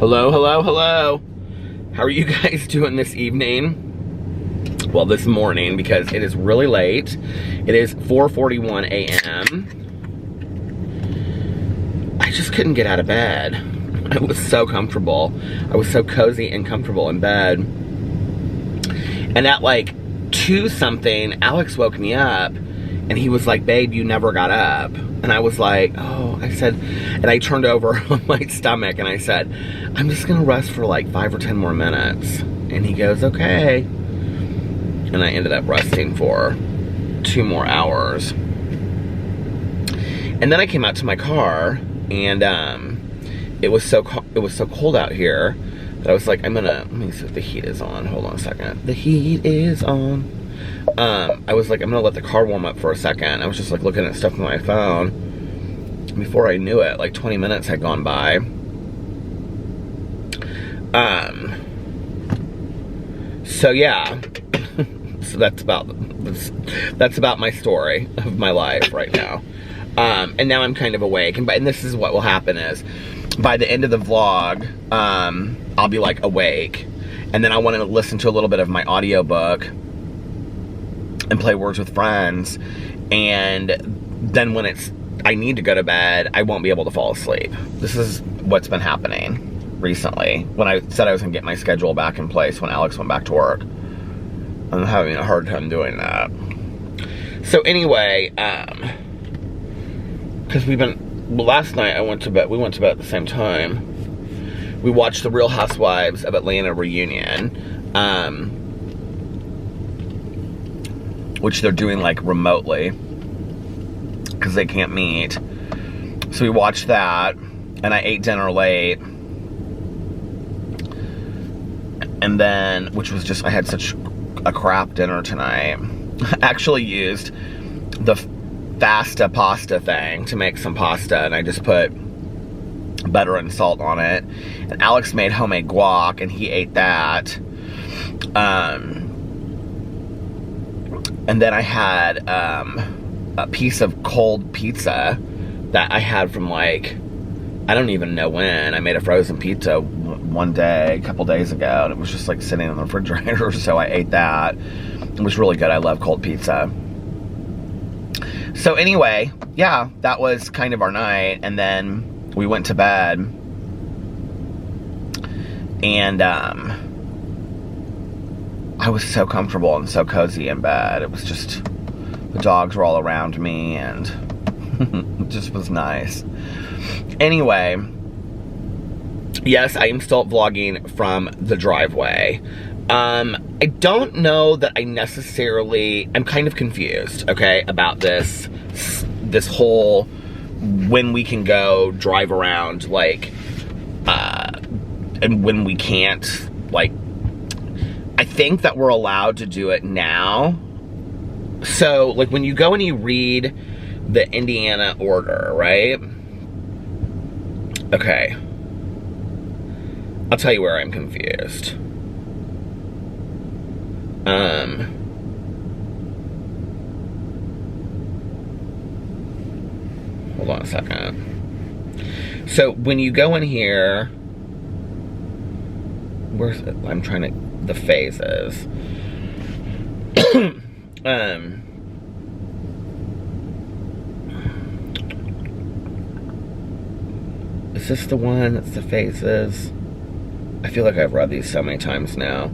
Hello, hello, hello. How are you guys doing this evening? Well, this morning, because it is really late. It is 4:41 a.m. I just couldn't get out of bed. I was so comfortable. I was so cozy and comfortable in bed. And at like 2 something, Alex woke me up and he was like, babe, you never got up. And I was like, oh, I said, and I turned over on my stomach and I said, I'm just gonna rest for like 5 or 10 more minutes. And he goes, okay. And I ended up resting for 2 more hours. And then I came out to my car and it was so cold out here that I was like, let me see if the heat is on. Hold on a second. The heat is on. I was like, I'm gonna let the car warm up for a second. I was just like looking at stuff on my phone. Before I knew it, like 20 minutes had gone by. So yeah. So that's about my story of my life right now. And now I'm kind of awake, and this is what will happen is, by the end of the vlog, I'll be like awake, and then I want to listen to a little bit of my audiobook and play Words with Friends, and then when I need to go to bed, I won't be able to fall asleep. This is what's been happening recently. When I said I was gonna get my schedule back in place when Alex went back to work, I'm having a hard time doing that. So anyway, because last night we went to bed at the same time. We watched the Real Housewives of Atlanta reunion, which they're doing like remotely because they can't meet. So we watched that, and I ate dinner late, and then, which was just, I had such a crap dinner tonight. I actually used the Fasta pasta thing to make some pasta, and I just put butter and salt on it, and Alex made homemade guac and he ate that, and then I had a piece of cold pizza that I had from like, I don't even know when. I made a frozen pizza one day, a couple days ago, and it was just like sitting in the refrigerator, so I ate that. It was really good. I love cold pizza. So anyway, yeah, that was kind of our night, and then we went to bed, and I was so comfortable and so cozy in bed. It was just, the dogs were all around me, and it just was nice. Anyway, yes, I am still vlogging from the driveway. I don't know that I necessarily, I'm kind of confused, okay, about this whole when we can go drive around, like, and when we can't. Like, I think that we're allowed to do it now. So, like, when you go and you read the Indiana order, right? Okay. I'll tell you where I'm confused. Hold on a second. So when you go in here, where's it? I'm trying to, the phases. Is this the one that's the phases? I feel like I've read these so many times now.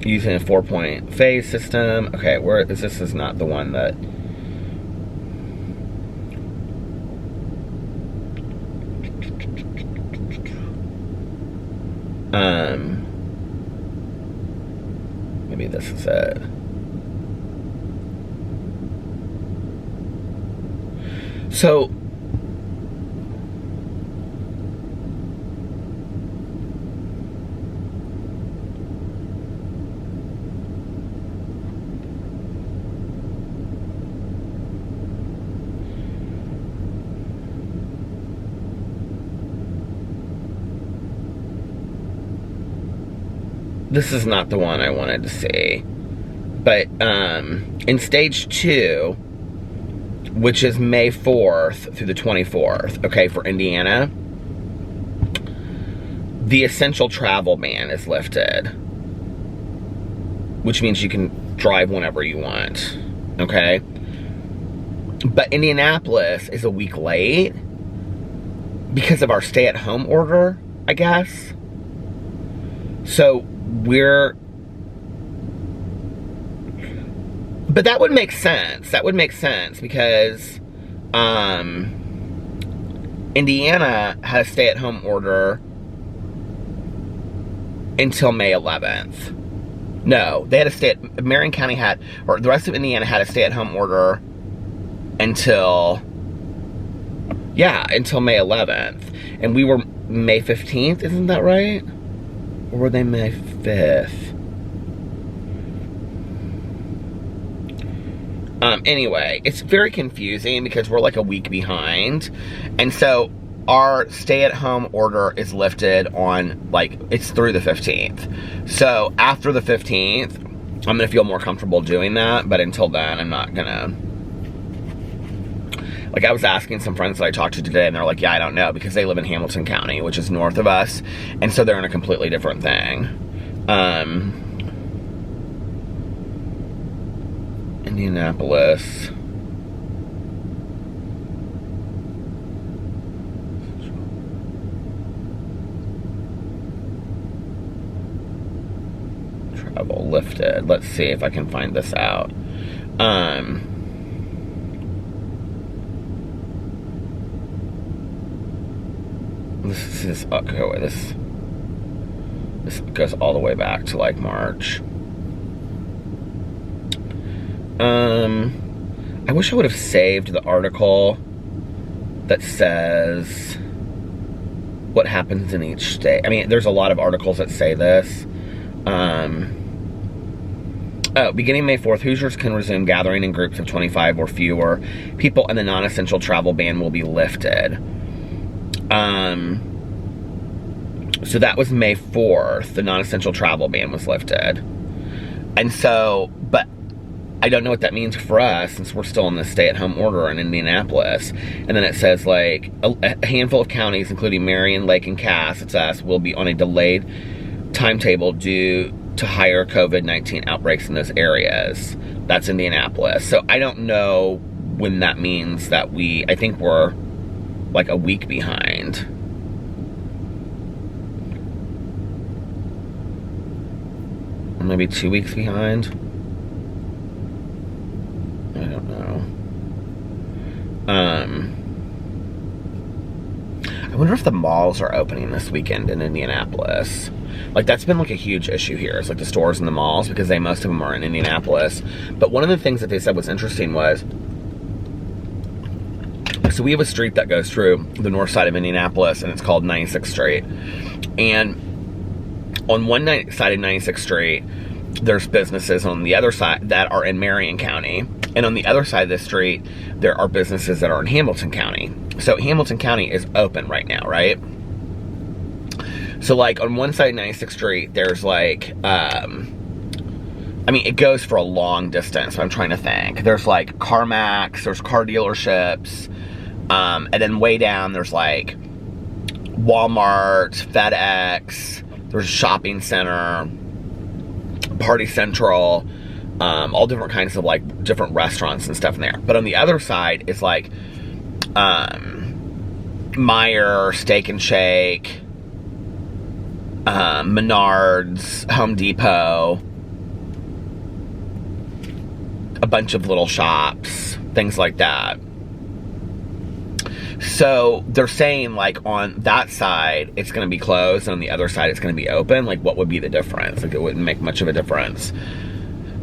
Using a 4-point phase system. Okay, where is this? Is not the one that. Maybe this is it. So, this is not the one I wanted to see. But in stage 2, which is May 4th through the 24th, okay, for Indiana, the essential travel ban is lifted, which means you can drive whenever you want, okay? But Indianapolis is a week late because of our stay-at-home order, I guess. So but that would make sense. That would make sense because Indiana had a stay-at-home order until May 11th. No, they had Marion County had, or the rest of Indiana had a stay-at-home order until May 11th. And we were May 15th, isn't that right? Or were they May 5th? Anyway, it's very confusing because we're like a week behind. And so our stay-at-home order is lifted on, like, it's through the 15th. So after the 15th, I'm going to feel more comfortable doing that. But until then, I'm not going to. Like, I was asking some friends that I talked to today, and they're like, yeah, I don't know, because they live in Hamilton County, which is north of us. And so they're in a completely different thing. Indianapolis. Travel lifted. Let's see if I can find this out. This is okay. This goes all the way back to like March. I wish I would have saved the article that says what happens in each state. I mean, there's a lot of articles that say this. Beginning May 4th, Hoosiers can resume gathering in groups of 25 or fewer people, and the non-essential travel ban will be lifted. So that was May 4th. The non-essential travel ban was lifted. And so, but I don't know what that means for us since we're still in the stay-at-home order in Indianapolis. And then it says, like, a handful of counties, including Marion, Lake, and Cass, it's us, will be on a delayed timetable due to higher COVID-19 outbreaks in those areas. That's Indianapolis. So I don't know when that means that I think we're like a week behind. Or maybe 2 weeks behind. I don't know. I wonder if the malls are opening this weekend in Indianapolis. Like, that's been like a huge issue here. It's like the stores and the malls, because most of them are in Indianapolis. But one of the things that they said was interesting was, so we have a street that goes through the north side of Indianapolis, and it's called 96th Street. And on one side of 96th Street, there's businesses on the other side that are in Marion County. And on the other side of the street, there are businesses that are in Hamilton County. So Hamilton County is open right now, right? So, like, on one side of 96th Street, there's, like, I mean, it goes for a long distance, so I'm trying to think. There's, like, CarMax, there's car dealerships, and then way down, there's, like, Walmart, FedEx, there's a shopping center, Party Central, all different kinds of, like, different restaurants and stuff in there. But on the other side is, like, Meijer, Steak and Shake, Menards, Home Depot, a bunch of little shops, things like that. So they're saying, like, on that side it's going to be closed, and on the other side it's going to be open. Like, what would be the difference? Like, it wouldn't make much of a difference.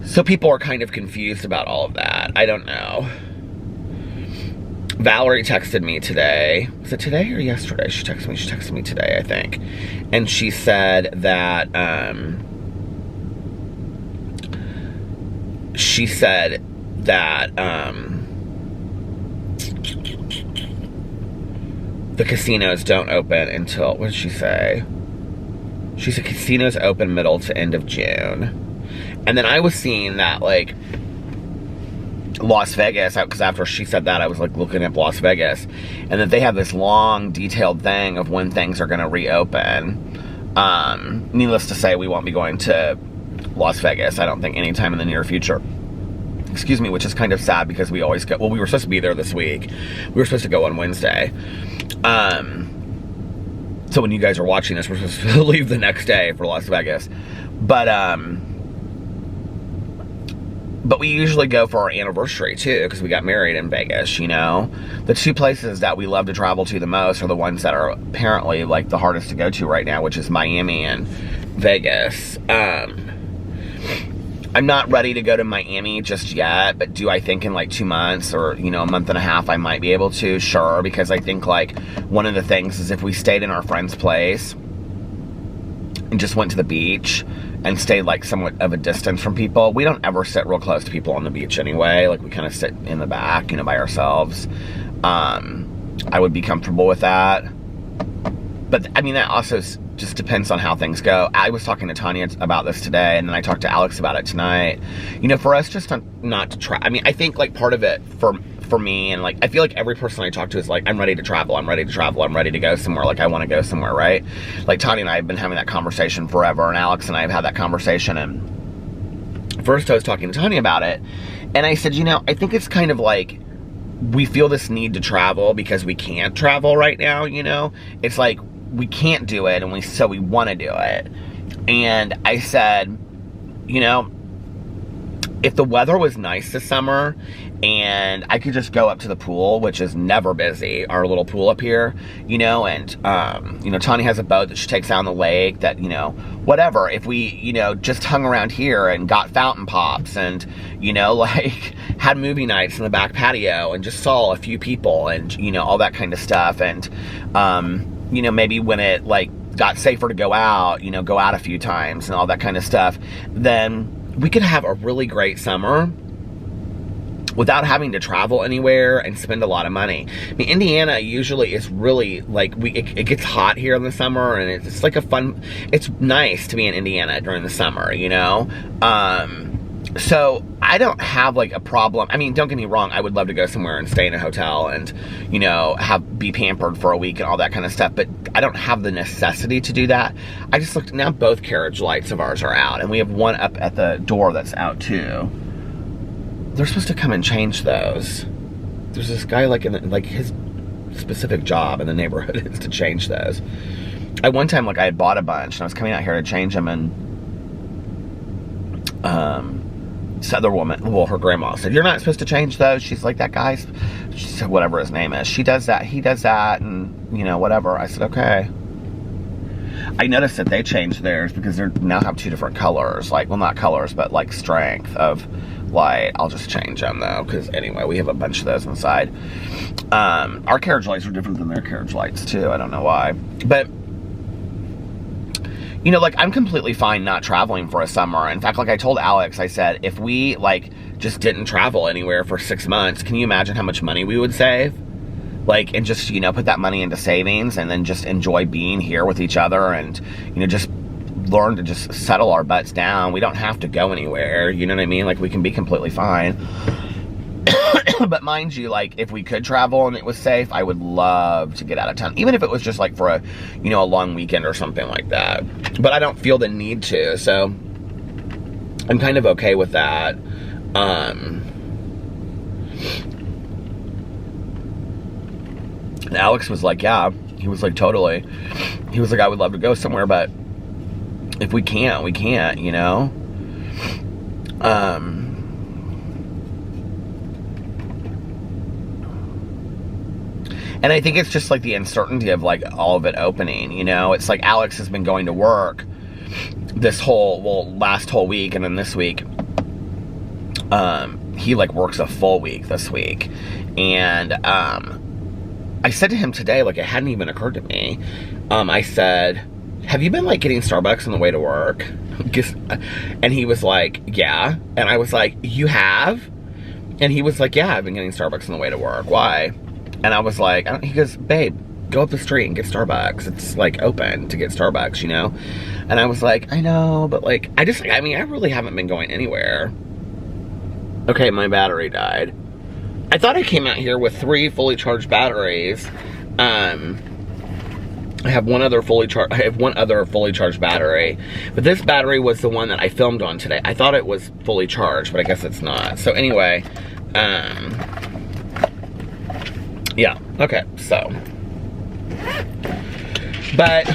So people are kind of confused about all of that. I don't know. Valerie texted me today. Was it today or yesterday? She texted me today, I think. And she said that, the casinos don't open until, what did she say? She said casinos open middle to end of June. And then I was seeing that, like, Las Vegas, because after she said that, I was, like, looking up Las Vegas, and that they have this long, detailed thing of when things are going to reopen. Needless to say, we won't be going to Las Vegas, I don't think, anytime in the near future. Excuse me, which is kind of sad because we always go, well, we were supposed to be there this week. We were supposed to go on Wednesday. So when you guys are watching this, we're supposed to leave the next day for Las Vegas. But we usually go for our anniversary too, because we got married in Vegas, you know? The two places that we love to travel to the most are the ones that are apparently like the hardest to go to right now, which is Miami and Vegas. I'm not ready to go to Miami just yet, but do I think in like 2 months or, you know, a month and a half I might be able to? Sure, because I think like one of the things is if we stayed in our friend's place and just went to the beach and stayed like somewhat of a distance from people. We don't ever sit real close to people on the beach anyway. Like we kind of sit in the back, you know, by ourselves. I would be comfortable with that. But I mean, that also just depends on how things go. I was talking to Tanya about this today, and then I talked to Alex about it tonight. You know, for us just not to try. I mean, I think like part of it for me, and like I feel like every person I talk to is like, I'm ready to travel, I'm ready to travel, I'm ready to go somewhere, like I want to go somewhere, right? Like Tanya and I have been having that conversation forever, and Alex and I have had that conversation. And first I was talking to Tanya about it, and I said, you know, I think it's kind of like we feel this need to travel because we can't travel right now, you know? It's like we can't do it, and so we want to do it. And I said, you know, if the weather was nice this summer and I could just go up to the pool, which is never busy, our little pool up here, you know, and, you know, Tanya has a boat that she takes out on the lake that, you know, whatever, if we, you know, just hung around here and got fountain pops and, you know, like, had movie nights in the back patio and just saw a few people and, you know, all that kind of stuff. And, you know, maybe when it, like, got safer to go out, you know, go out a few times and all that kind of stuff, then we could have a really great summer without having to travel anywhere and spend a lot of money. I mean, Indiana usually is really, like, it gets hot here in the summer, and it's like it's nice to be in Indiana during the summer, you know? So I don't have like a problem. I mean, don't get me wrong, I would love to go somewhere and stay in a hotel and, you know, be pampered for a week and all that kind of stuff, but I don't have the necessity to do that. I just looked, now both carriage lights of ours are out, and we have one up at the door that's out too. They're supposed to come and change those. There's this guy, like, his specific job in the neighborhood is to change those. At one time, like, I had bought a bunch and I was coming out here to change them, and this other woman, well, her grandma said, "You're not supposed to change those." She's like, "That guy's," she said, whatever his name is, she does that, he does that, and, you know, whatever. I said, okay. I noticed that they changed theirs because they now have two different colors, like, well, not colors, but like strength of light. I'll just change them though, because anyway, we have a bunch of those inside. Our carriage lights are different than their carriage lights too. I don't know why, but you know, like, I'm completely fine not traveling for a summer. In fact, like I told Alex, I said, if we, like, just didn't travel anywhere for 6 months, can you imagine how much money we would save? Like, and just, you know, put that money into savings and then just enjoy being here with each other and, you know, just learn to just settle our butts down. We don't have to go anywhere, you know what I mean? Like, we can be completely fine. But mind you, like, if we could travel and it was safe, I would love to get out of town, even if it was just like for a, you know, a long weekend or something like that. But I don't feel the need to, so I'm kind of okay with that. And Alex was like, yeah, he was like, totally. He was like, I would love to go somewhere, but if we can't, we can't, you know? And I think it's just like the uncertainty of like all of it opening, you know? It's like Alex has been going to work this whole, well, last whole week, and then this week, he like works a full week this week. And I said to him today, like, it hadn't even occurred to me. I said, have you been like getting Starbucks on the way to work? And he was like, yeah. And I was like, you have? And he was like, yeah, I've been getting Starbucks on the way to work. Why? And I was like, he goes, babe, go up the street and get Starbucks. It's like open to get Starbucks, you know? And I was like, I know, but like, I mean, I really haven't been going anywhere. Okay, my battery died. I thought I came out here with 3 fully charged batteries. I have one other fully charged battery, but this battery was the one that I filmed on today. I thought it was fully charged, but I guess it's not. So anyway, yeah, okay, so, but,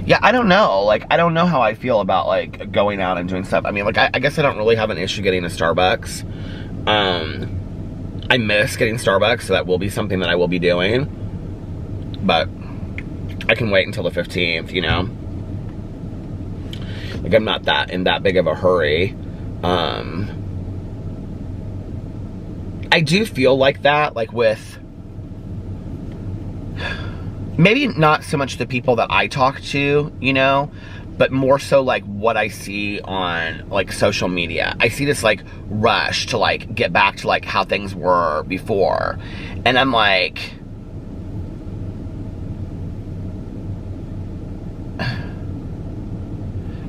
yeah, I don't know, like, I don't know how I feel about, like, going out and doing stuff. I mean, like, I guess I don't really have an issue getting a Starbucks. I miss getting Starbucks, so that will be something that I will be doing, but I can wait until the 15th, you know? Like, I'm not in that big of a hurry. I do feel like that, like with, maybe not so much the people that I talk to, you know, but more so like what I see on like social media. I see this like rush to like get back to like how things were before. And I'm like,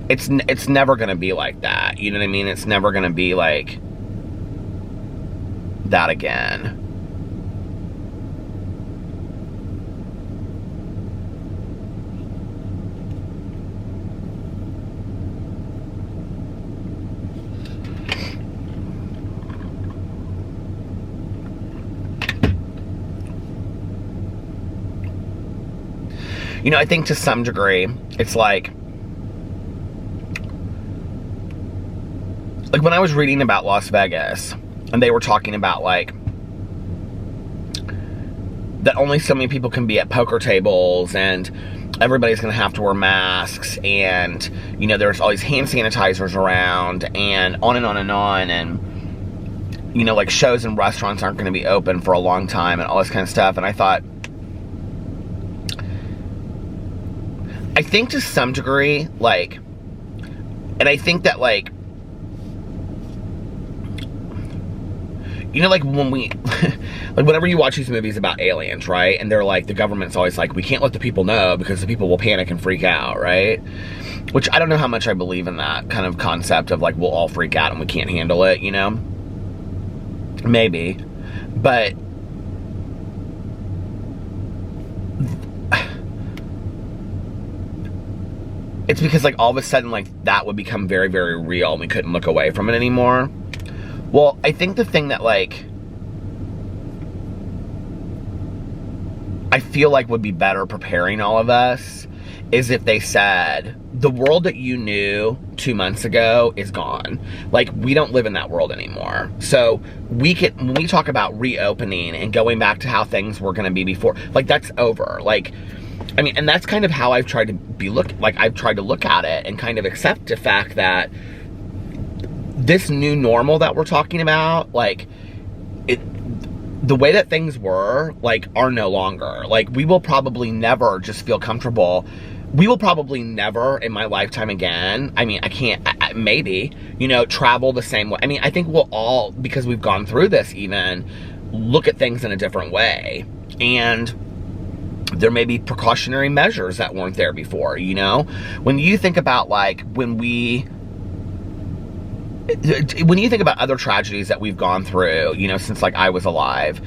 it's never gonna be like that. You know what I mean? It's never gonna be like that again. You know, I think to some degree, it's like when I was reading about Las Vegas, and they were talking about, like, that only so many people can be at poker tables, and everybody's gonna have to wear masks, and, you know, there's all these hand sanitizers around, and on and on and on, and, you know, like, shows and restaurants aren't gonna be open for a long time, and all this kind of stuff, and I thought, I think to some degree, like, and I think that, like, you know, like, when we, like, whenever you watch these movies about aliens, right, and they're like, the government's always like, we can't let the people know because the people will panic and freak out, right? Which I don't know how much I believe in that kind of concept of, like, we'll all freak out and we can't handle it, you know? Maybe. But it's because, like, all of a sudden, like, that would become very, very real and we couldn't look away from it anymore. Well, I think the thing that, like, I feel like would be better preparing all of us is if they said, the world that you knew 2 months ago is gone. Like, we don't live in that world anymore. So when we talk about reopening and going back to how things were going to be before, like, that's over. Like, I mean, and that's kind of how I've tried to I've tried to look at it and kind of accept the fact that this new normal that we're talking about, like, the way that things were, like, are no longer. Like, we will probably never just feel comfortable. We will probably never in my lifetime again, I mean, I can't, maybe, you know, travel the same way. I mean, I think we'll all, because we've gone through this even, look at things in a different way. And there may be precautionary measures that weren't there before, you know? When you think about, like, when you think about other tragedies that we've gone through, you know, since, like, I was alive,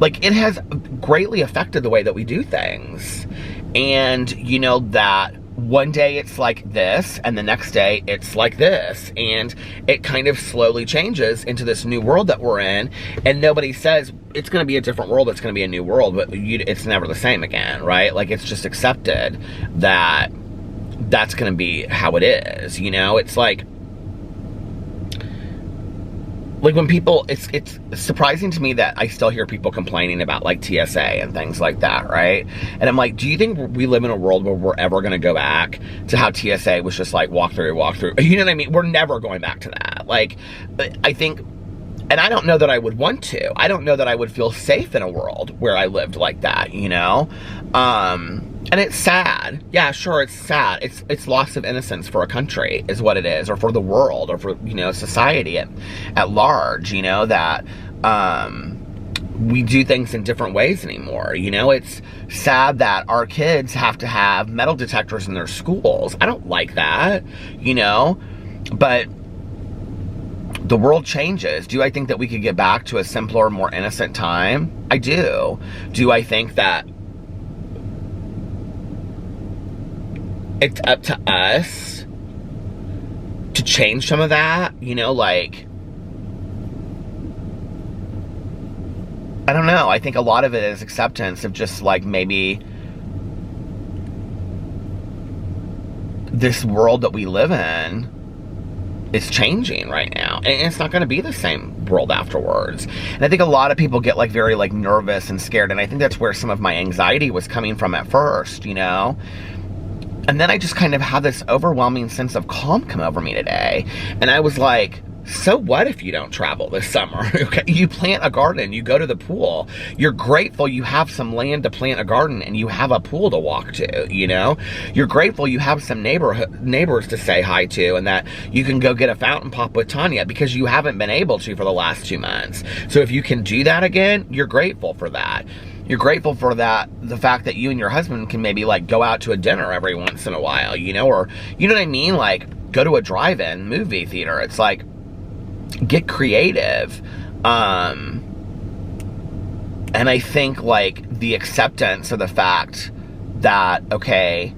like, it has greatly affected the way that we do things. And, you know, that one day it's like this, and the next day it's like this. And it kind of slowly changes into this new world that we're in. And nobody says, it's going to be a different world, it's going to be a new world, but it's never the same again, right? Like, it's just accepted that that's going to be how it is, you know? It's like when people, it's surprising to me that I still hear people complaining about, like, TSA and things like that, right? And I'm like, do you think we live in a world where we're ever going to go back to how TSA was just like, walk through? You know what I mean? We're never going back to that. Like, I think, and I don't know that I would want to. I don't know that I would feel safe in a world where I lived like that, you know? And it's sad. Yeah, sure, it's sad. It's loss of innocence for a country is what it is, or for the world, or for, you know, society at large, you know, that we do things in different ways anymore, you know? It's sad that our kids have to have metal detectors in their schools. I don't like that, you know? But the world changes. Do I think that we could get back to a simpler, more innocent time? I do. Do I think that it's up to us to change some of that? You know, like, I don't know. I think a lot of it is acceptance of just, like, maybe this world that we live in is changing right now, and it's not going to be the same world afterwards. And I think a lot of people get, like, very, like, nervous and scared, and I think that's where some of my anxiety was coming from at first, you know? And then I just kind of had this overwhelming sense of calm come over me today, and I was like, so what if you don't travel this summer? Okay, you plant a garden, you go to the pool, you're grateful you have some land to plant a garden and you have a pool to walk to, you know? You're grateful you have some neighbors to say hi to, and that you can go get a fountain pop with Tanya, because you haven't been able to for the last 2 months. So if you can do that again, you're grateful for that. You're grateful for that, the fact that you and your husband can maybe, like, go out to a dinner every once in a while, you know? Or, you know what I mean? Like, go to a drive-in movie theater. It's like, get creative. And I think, like, the acceptance of the fact that, okay,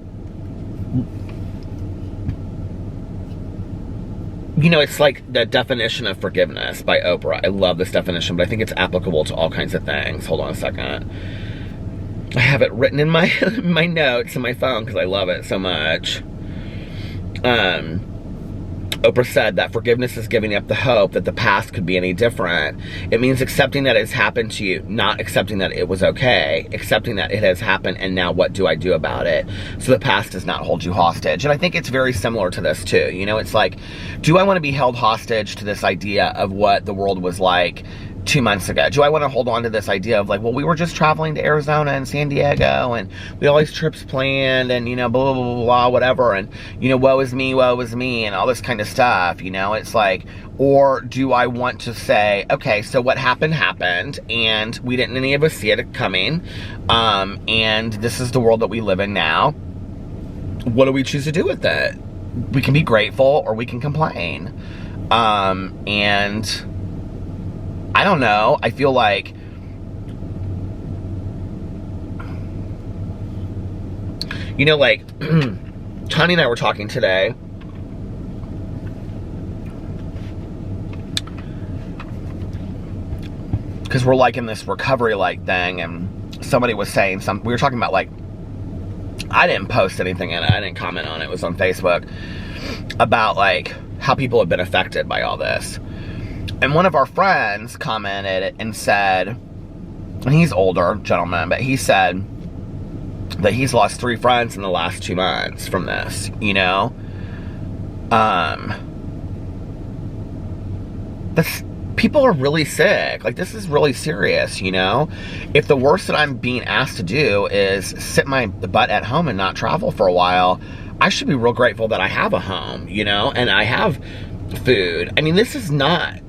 you know, it's like the definition of forgiveness by Oprah. I love this definition, but I think it's applicable to all kinds of things. Hold on a second. I have it written in my my notes in my phone because I love it so much. Oprah said that forgiveness is giving up the hope that the past could be any different. It means accepting that it's happened to you, not accepting that it was okay, accepting that it has happened, and now what do I do about it? So the past does not hold you hostage. And I think it's very similar to this too. You know, it's like, do I want to be held hostage to this idea of what the world was like 2 months ago? Do I want to hold on to this idea of, like, well, we were just traveling to Arizona and San Diego, and we had all these trips planned, and, you know, blah, blah, blah, blah, whatever, and, you know, woe is me, and all this kind of stuff, you know? It's like, or do I want to say, okay, so what happened, and we didn't any of us see it coming, and this is the world that we live in now. What do we choose to do with it? We can be grateful, or we can complain. And I don't know. I feel like, you know, like, Tanya and I were talking today, because we're, like, in this recovery, like, thing, and somebody was saying something. We were talking about, like, I didn't post anything in it. I didn't comment on it. It was on Facebook, about, like, how people have been affected by all this. And one of our friends commented and said, and he's older gentleman, but he said that he's lost 3 friends in the last 2 months from this, you know? People are really sick. Like, this is really serious, you know? If the worst that I'm being asked to do is sit my butt at home and not travel for a while, I should be real grateful that I have a home, you know? And I have food. I mean, this is not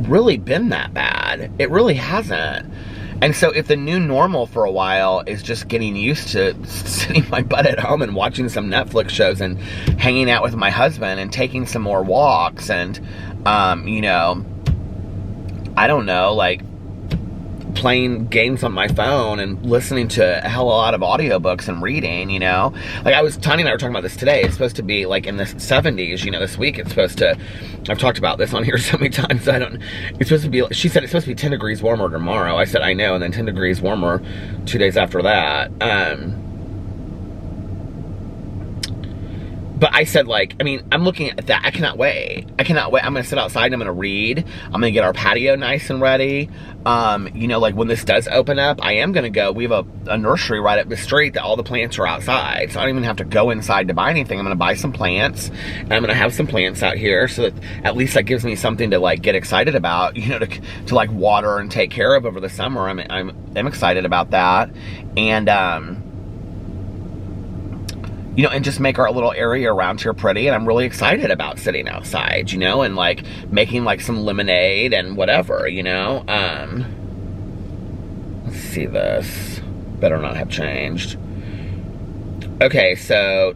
really been that bad. It really hasn't. And so if the new normal for a while is just getting used to sitting my butt at home and watching some Netflix shows and hanging out with my husband and taking some more walks and, you know, I don't know, like, playing games on my phone and listening to a hell of a lot of audiobooks and reading, you know? Like, Tanya and I were talking about this today. It's supposed to be, like, in the 70s, you know, this week. It's supposed to, I've talked about this on here so many times, it's supposed to be, she said it's supposed to be 10 degrees warmer tomorrow. I said, I know, and then 10 degrees warmer 2 days after that. But I said, like, I mean, I'm looking at that. I cannot wait. I'm going to sit outside and I'm going to read. I'm going to get our patio nice and ready. You know, like, when this does open up, I am going to go. We have a nursery right up the street that all the plants are outside. So I don't even have to go inside to buy anything. I'm going to buy some plants. And I'm going to have some plants out here so that at least that gives me something to, like, get excited about, you know, to like, water and take care of over the summer. I'm excited about that. And, you know, and just make our little area around here pretty. And I'm really excited about sitting outside, you know, and, like, making, like, some lemonade and whatever, you know. Let's see this. Better not have changed. Okay, so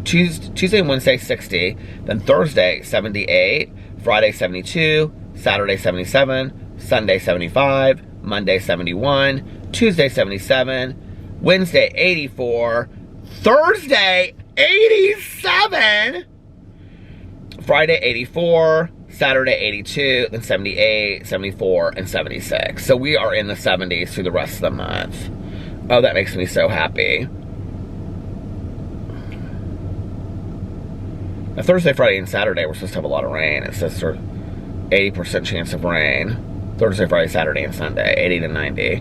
Tuesday and Wednesday, 60. Then Thursday, 78. Friday 72, Saturday 77, Sunday 75, Monday 71, Tuesday 77, Wednesday 84, Thursday 87, Friday 84, Saturday 82, then 78, 74, and 76. So we are in the 70s through the rest of the month. Oh, that makes me so happy. Now, Thursday, Friday, and Saturday, we're supposed to have a lot of rain. It says sort of 80% chance of rain. Thursday, Friday, Saturday, and Sunday, 80 to 90.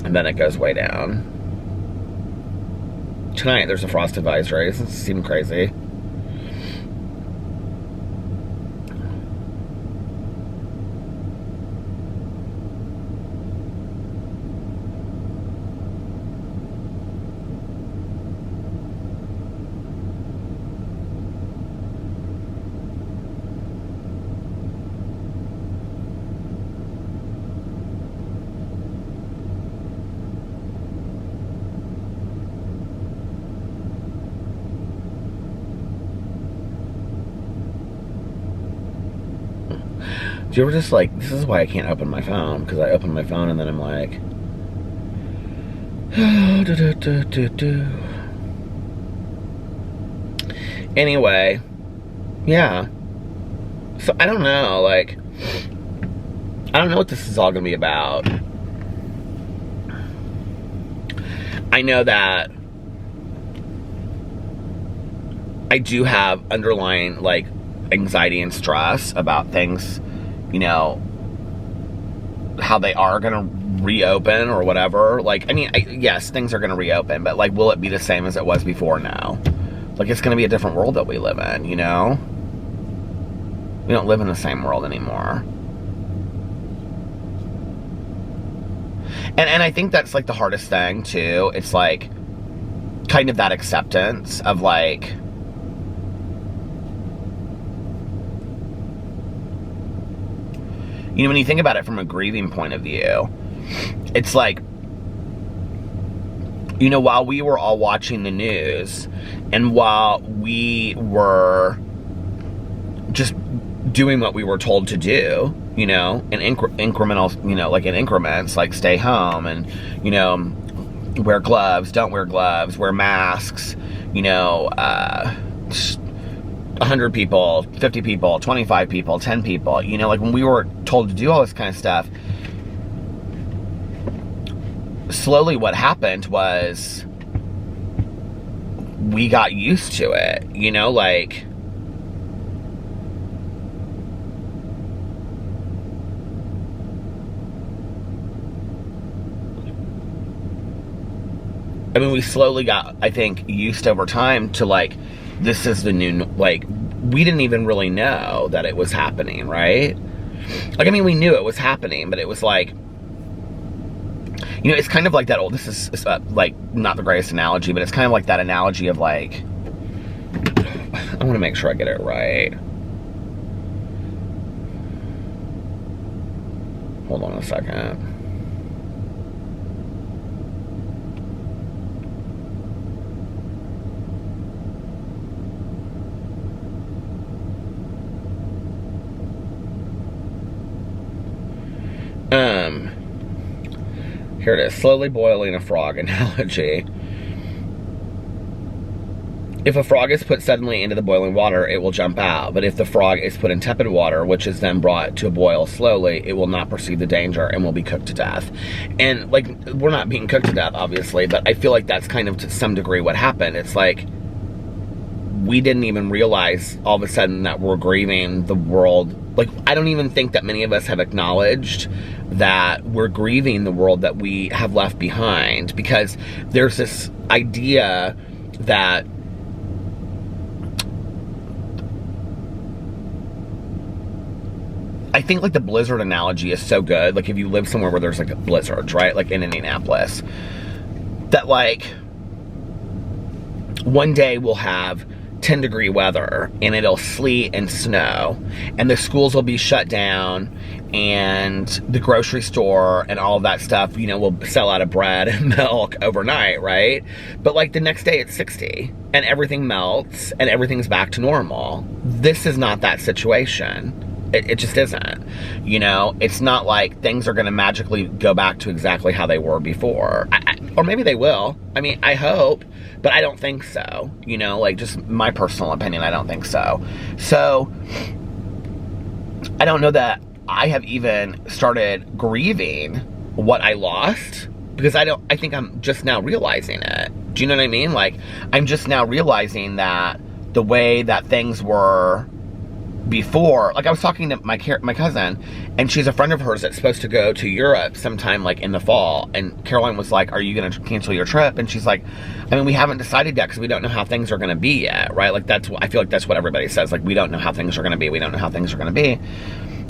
And then it goes way down. Tonight, there's a frost advisory. This is seeming crazy. Do you ever just like, this is why I can't open my phone, because I open my phone and then I'm like, Anyway, yeah. So I don't know, like, I don't know what this is all gonna be about. I know that I do have underlying, like, anxiety and stress about things, you know, how they are gonna reopen or whatever. Like, I mean, yes, things are gonna reopen, but, like, will it be the same as it was before? No. Like, it's gonna be a different world that we live in, you know? We don't live in the same world anymore. And I think that's, like, the hardest thing, too. It's, like, kind of that acceptance of, like, you know, when you think about it from a grieving point of view, it's like, you know, while we were all watching the news and while we were just doing what we were told to do, you know, in incremental, you know, like in increments, like stay home and, you know, wear gloves, don't wear gloves, wear masks, you know, 100 people, 50 people, 25 people, 10 people, you know, like when we were told to do all this kind of stuff, slowly what happened was we got used to it, you know, like, I mean, we slowly got, I think, used over time to, like, this is the new, like, we didn't even really know that it was happening, right? Like, I mean, we knew it was happening, but it was like, you know, it's kind of like that old, this is like, not the greatest analogy, but it's kind of like that analogy of, like, I want to make sure I get it right. Hold on a second. Here it is. Slowly boiling a frog analogy. If a frog is put suddenly into the boiling water, it will jump out. But if the frog is put in tepid water, which is then brought to a boil slowly, it will not perceive the danger and will be cooked to death. And, like, we're not being cooked to death, obviously, but I feel like that's kind of to some degree what happened. It's like, we didn't even realize all of a sudden that we're grieving the world. Like, I don't even think that many of us have acknowledged that we're grieving the world that we have left behind, because there's this idea that I think, like, the blizzard analogy is so good. Like, if you live somewhere where there's, like, blizzards, right? Like in Indianapolis, that, like, one day we'll have 10-degree weather and it'll sleet and snow and the schools will be shut down and the grocery store and all of that stuff, you know, will sell out of bread and milk overnight, right? But like the next day it's 60 and everything melts and everything's back to normal. This is not that situation. It just isn't. You know, it's not like things are going to magically go back to exactly how they were before. Or maybe they will. I mean, I hope, but I don't think so. You know, like just my personal opinion, I don't think so. So, I don't know that I have even started grieving what I lost, because I think I'm just now realizing it. Do you know what I mean? Like, I'm just now realizing that the way that things were before, like I was talking to my cousin, and she's a friend of hers that's supposed to go to Europe sometime like in the fall, and Caroline was like, are you going to cancel your trip? And she's like, I mean, we haven't decided yet because we don't know how things are going to be yet, right? Like I feel like that's what everybody says, like we don't know how things are going to be, we don't know how things are going to be.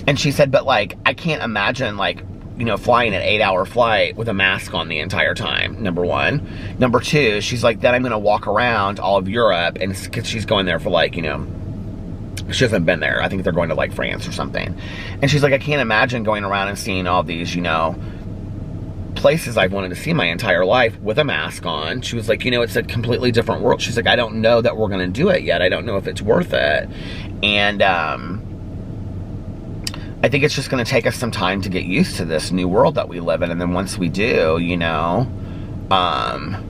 And she said, but like I can't imagine like, you know, flying an 8-hour flight with a mask on the entire time, number one. Number two, she's like, then I'm going to walk around all of Europe, and because she's going there for like, you know, she hasn't been there. I think they're going to like France or something. And she's like, I can't imagine going around and seeing all these, you know, places I've wanted to see my entire life with a mask on. She was like, you know, it's a completely different world. She's like, I don't know that we're going to do it yet. I don't know if it's worth it. And I think it's just going to take us some time to get used to this new world that we live in. And then once we do, you know, I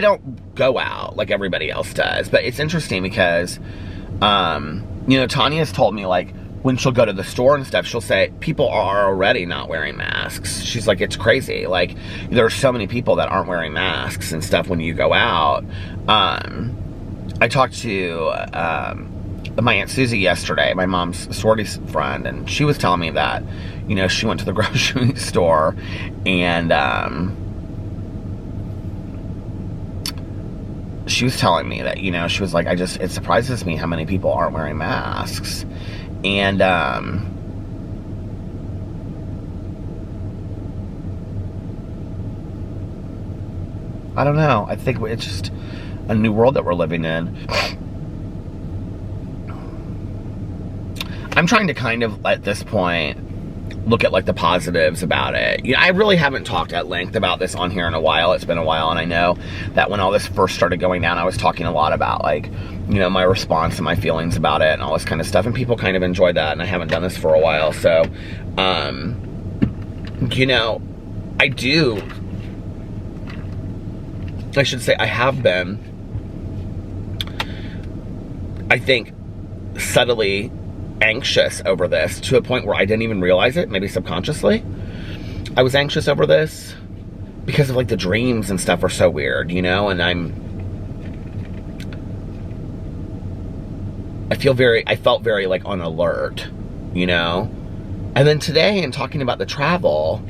don't go out like everybody else does, but it's interesting because, you know, Tanya's told me, like, when she'll go to the store and stuff, she'll say, people are already not wearing masks. She's like, it's crazy. Like, there are so many people that aren't wearing masks and stuff when you go out. I talked to, my Aunt Susie yesterday, my mom's sorority friend, and she was telling me that, you know, she went to the grocery store and, she was telling me that, you know, she was like, it surprises me how many people aren't wearing masks. And, I don't know. I think it's just a new world that we're living in. I'm trying to kind of, at this point, look at like the positives about it. You know, I really haven't talked at length about this on here in a while. It's been a while, and I know that when all this first started going down, I was talking a lot about like, you know, my response and my feelings about it and all this kind of stuff, and people kind of enjoyed that, and I haven't done this for a while. So, you know, I should say I have been, I think, subtly anxious over this to a point where I didn't even realize it, maybe subconsciously. I was anxious over this because of like the dreams and stuff are so weird, you know, and I felt very like on alert, you know. And then today, in talking about the travel,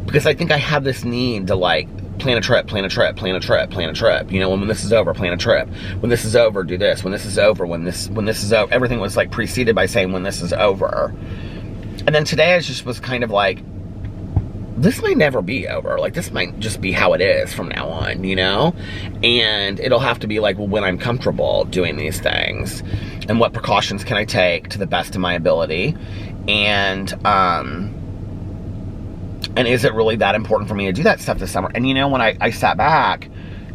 because I think I have this need to like plan a trip, plan a trip, plan a trip, plan a trip. You know, when this is over, plan a trip. When this is over, do this. When this is over, when this is over. Everything was like preceded by saying when this is over. And then today I just was kind of like, this might never be over. Like, this might just be how it is from now on, you know? And it'll have to be like, well, when I'm comfortable doing these things, and what precautions can I take to the best of my ability, and is it really that important for me to do that stuff this summer? And you know, when I sat back,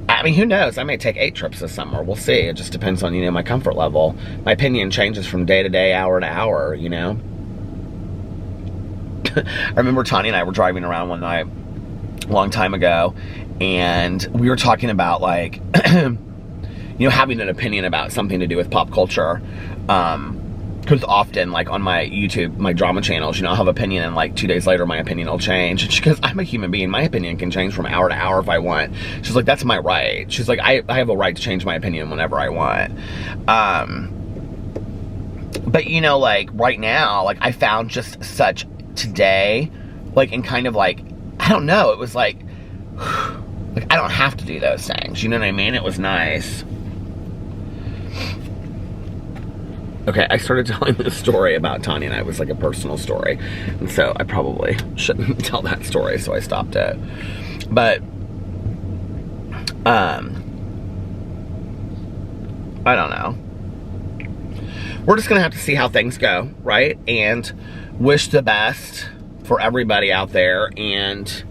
I mean, who knows? I may take 8 trips this summer. We'll see. It just depends on, you know, my comfort level. My opinion changes from day to day, hour to hour, you know? I remember Tanya and I were driving around one night a long time ago, and we were talking about, like, you know, having an opinion about something to do with pop culture. Because often, like, on my YouTube, my drama channels, you know, I'll have an opinion, and like 2 days later my opinion will change. And she goes, I'm a human being, my opinion can change from hour to hour if I want. She's like, that's my right. She's like, I have a right to change my opinion whenever I want. But you know, like, right now, like, I found just such today, like, and kind of like, I don't know, it was like I don't have to do those things, you know what I mean? It was nice. Okay, I started telling this story about Tanya and I. It was like a personal story, and so I probably shouldn't tell that story, so I stopped it. But I don't know. we're just gonna have to see how things go, right? And wish the best for everybody out there, and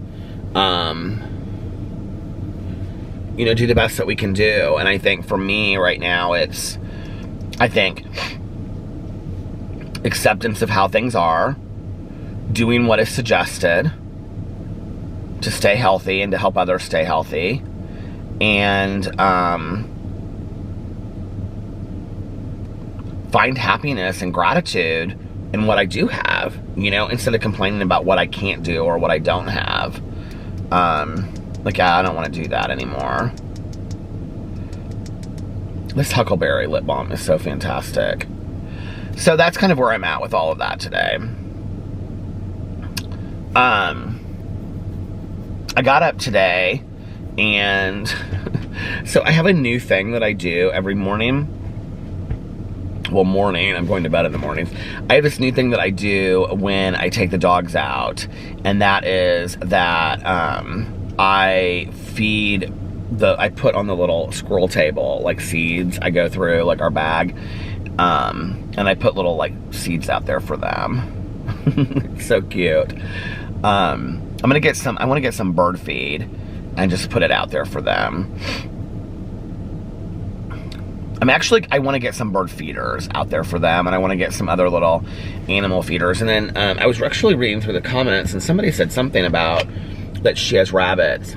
you know, do the best that we can do. And I think for me right now, it's, I think, acceptance of how things are, doing what is suggested to stay healthy and to help others stay healthy, and find happiness and gratitude in what I do have, you know, instead of complaining about what I can't do or what I don't have. Like, I don't want to do that anymore. This Huckleberry lip balm is so fantastic. So that's kind of where I'm at with all of that today. I got up today, and so I have a new thing that I do every morning. Well, morning, I'm going to bed in the mornings. I have this new thing that I do when I take the dogs out, and that is that I feed I put on the little squirrel table, like, seeds. I go through, like, our bag, and I put little, like, seeds out there for them. It's so cute. I want to get some bird feed and just put it out there for them. I want to get some bird feeders out there for them, and I want to get some other little animal feeders. And then I was actually reading through the comments, and somebody said something about that she has rabbits,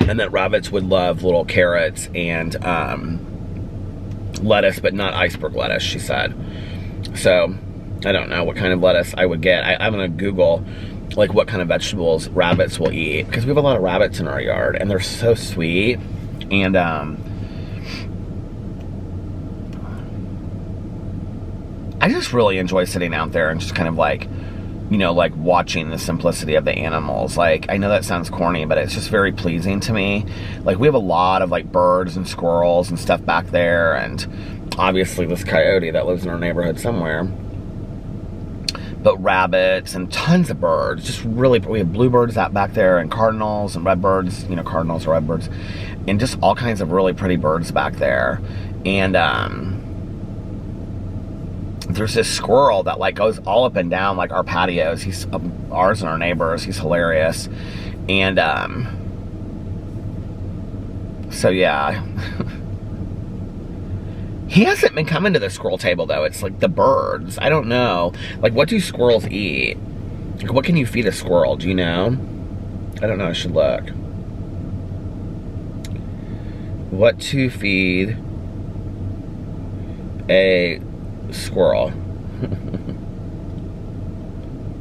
and that rabbits would love little carrots and lettuce, but not iceberg lettuce, she said. So I don't know what kind of lettuce I would get. I'm going to Google, like, what kind of vegetables rabbits will eat, because we have a lot of rabbits in our yard, and they're so sweet. And I just really enjoy sitting out there and just kind of, like, you know, like, watching the simplicity of the animals. Like, I know that sounds corny, but it's just very pleasing to me. Like, we have a lot of, like, birds and squirrels and stuff back there, and obviously this coyote that lives in our neighborhood somewhere. But rabbits and tons of birds. Just really, we have bluebirds out back there, and cardinals and redbirds, you know, cardinals or redbirds, and just all kinds of really pretty birds back there. And there's this squirrel that, like, goes all up and down, like, our patios. He's ours and our neighbors. He's hilarious. And so yeah. He hasn't been coming to the squirrel table, though. It's like the birds. I don't know. Like, what do squirrels eat? Like, what can you feed a squirrel? Do you know? I don't know. I should look. What to feed a squirrel.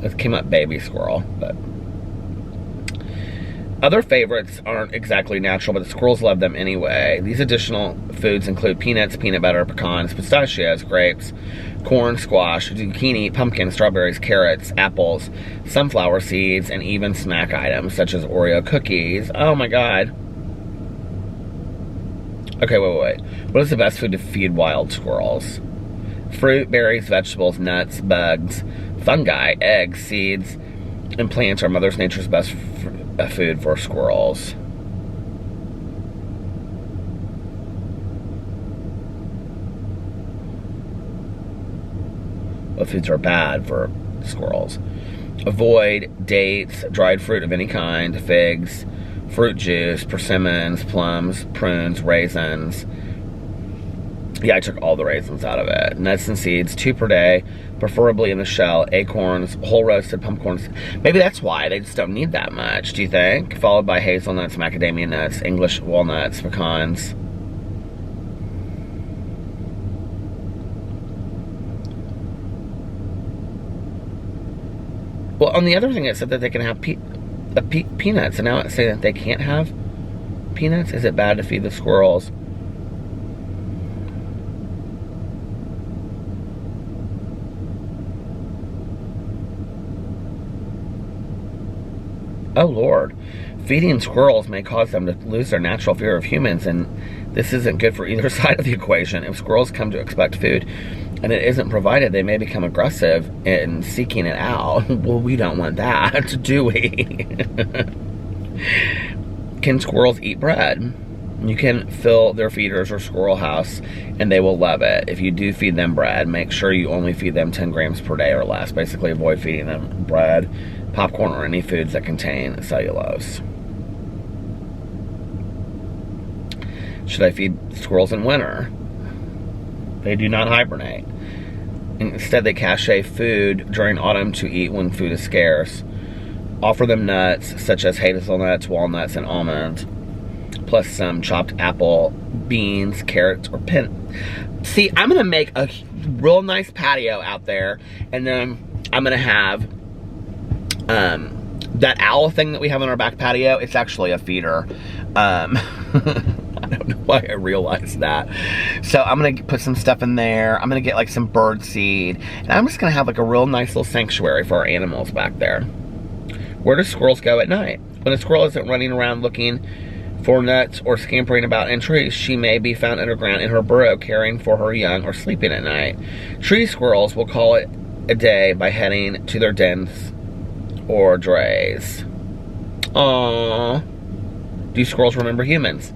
It came up baby squirrel, but other favorites aren't exactly natural, but the squirrels love them anyway. These additional foods include peanuts, peanut butter, pecans, pistachios, grapes, corn, squash, zucchini, pumpkin, strawberries, carrots, apples, sunflower seeds, and even snack items such as Oreo cookies. Oh my god. Okay, wait. What is the best food to feed wild squirrels? Fruit, berries, vegetables, nuts, bugs, fungi, eggs, seeds, and plants are Mother Nature's best food for squirrels. What foods are bad for squirrels? Avoid dates, dried fruit of any kind, figs, fruit juice, persimmons, plums, prunes, raisins. Yeah, I took all the raisins out of it. Nuts and seeds, 2 per day, preferably in the shell. Acorns, whole roasted pumpkins. Maybe that's why they just don't need that much, do you think? Followed by hazelnuts, macadamia nuts, English walnuts, pecans. Well, on the other thing, it said that they can have peanuts, and now it's saying that they can't have peanuts. Is it bad to feed the squirrels? Oh Lord, feeding squirrels may cause them to lose their natural fear of humans, and this isn't good for either side of the equation. If squirrels come to expect food and it isn't provided, they may become aggressive in seeking it out. Well, we don't want that, do we? Can squirrels eat bread? You can fill their feeders or squirrel house and they will love it. If you do feed them bread, make sure you only feed them 10 grams per day or less. Basically avoid feeding them bread, popcorn, or any foods that contain cellulose. Should I feed squirrels in winter? They do not hibernate. Instead, they cache food during autumn to eat when food is scarce. Offer them nuts such as hazelnuts, walnuts, and almonds, plus some chopped apple, beans, carrots, or See, I'm gonna make a real nice patio out there, and then I'm gonna have that owl thing that we have on our back patio. It's actually a feeder. I don't know why I realized that. So I'm gonna put some stuff in there. I'm gonna get like some bird seed, and I'm just gonna have like a real nice little sanctuary for our animals back there. Where do squirrels go at night? When a squirrel isn't running around looking for nuts or scampering about in trees, she may be found underground in her burrow caring for her young or sleeping at night. Tree squirrels will call it a day by heading to their dens or drays. Aww. Do squirrels remember humans?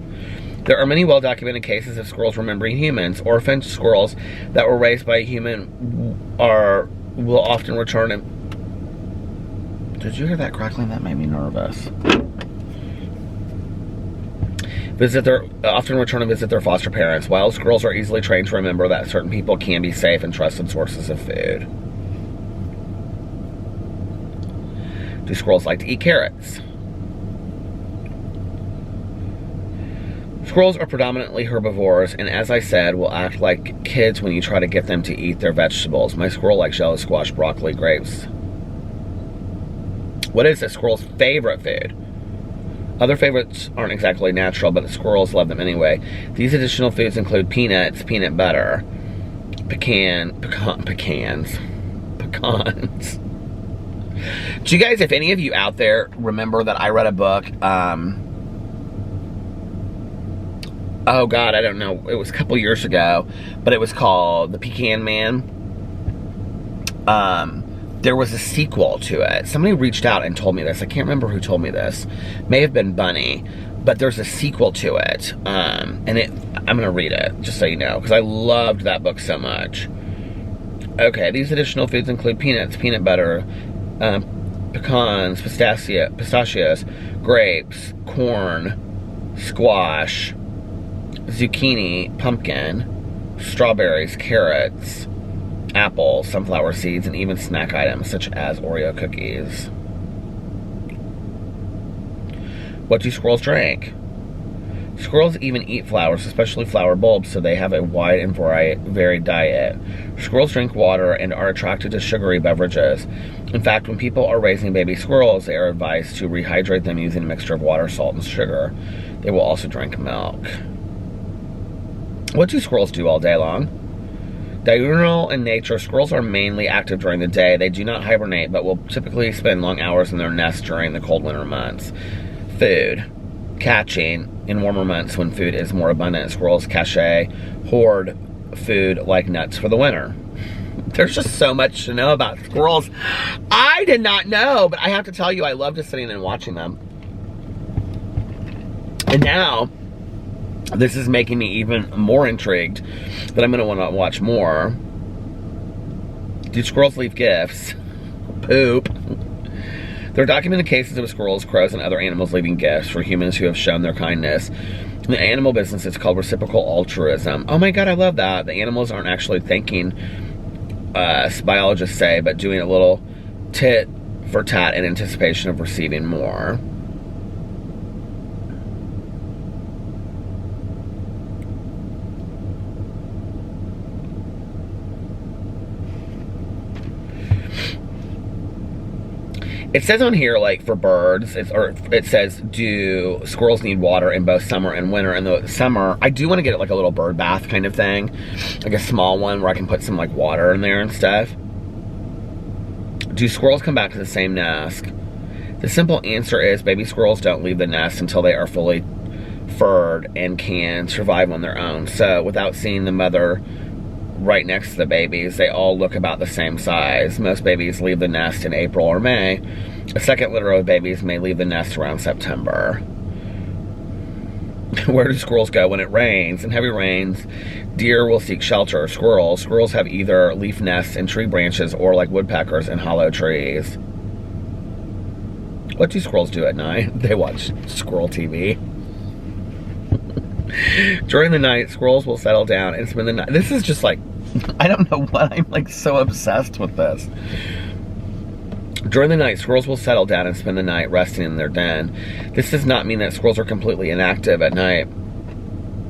There are many well-documented cases of squirrels remembering humans. Orphaned squirrels that were raised by a human will often return and... Did you hear that crackling? That made me nervous. Often return and visit their foster parents. Wild squirrels are easily trained to remember that certain people can be safe and trusted sources of food. Do squirrels like to eat carrots? Squirrels are predominantly herbivores, and as I said, will act like kids when you try to get them to eat their vegetables. My squirrel likes yellow squash, broccoli, grapes. What is a squirrel's favorite food? Other favorites aren't exactly natural, but the squirrels love them anyway. These additional foods include peanuts, peanut butter, pecans. Do you guys, if any of you out there remember that I read a book, oh God, I don't know, it was a couple years ago, but it was called The Pecan Man. There was a sequel to it. Somebody reached out and told me this. I can't remember who told me this. May have been Bunny, but there's a sequel to it. And I'm gonna read it, just so you know, because I loved that book so much. Okay, these additional foods include peanuts, peanut butter, pecans, pistachios, grapes, corn, squash, zucchini, pumpkin, strawberries, carrots, apples, sunflower seeds, and even snack items such as Oreo cookies. What do squirrels drink? Squirrels even eat flowers, especially flower bulbs, so they have a wide and varied diet. Squirrels drink water and are attracted to sugary beverages. In fact, when people are raising baby squirrels, they are advised to rehydrate them using a mixture of water, salt, and sugar. They will also drink milk. What do squirrels do all day long? Diurnal in nature, squirrels are mainly active during the day. They do not hibernate, but will typically spend long hours in their nests during the cold winter months. Food. Catching. In warmer months when food is more abundant, squirrels hoard food like nuts for the winter. There's just so much to know about squirrels. I did not know, but I have to tell you, I love just sitting and watching them. And now, this is making me even more intrigued that I'm going to want to watch more. Do squirrels leave gifts? Poop. There are documented cases of squirrels, crows, and other animals leaving gifts for humans who have shown their kindness. In the animal business, it's called reciprocal altruism. Oh my God, I love that. The animals aren't actually thanking us, biologists say, but doing a little tit for tat in anticipation of receiving more. It says on here, like, for birds, it says, do squirrels need water in both summer and winter? In the summer, I do want to get like a little bird bath kind of thing. Like a small one where I can put some, like, water in there and stuff. Do squirrels come back to the same nest? The simple answer is baby squirrels don't leave the nest until they are fully furred and can survive on their own. So, without seeing the mother right next to the babies, they all look about the same size. Most babies leave the nest in April or May. A second litter of babies may leave the nest around September. Where do squirrels go when it rains? In heavy rains, deer will seek shelter. Squirrels have either leaf nests in tree branches or, like woodpeckers, in hollow trees. What do squirrels do at night? They watch squirrel TV. During the night, squirrels will settle down and spend the night. This is just like, I don't know what, I'm like so obsessed with this. During the night, squirrels will settle down and spend the night resting in their den. This does not mean that squirrels are completely inactive at night.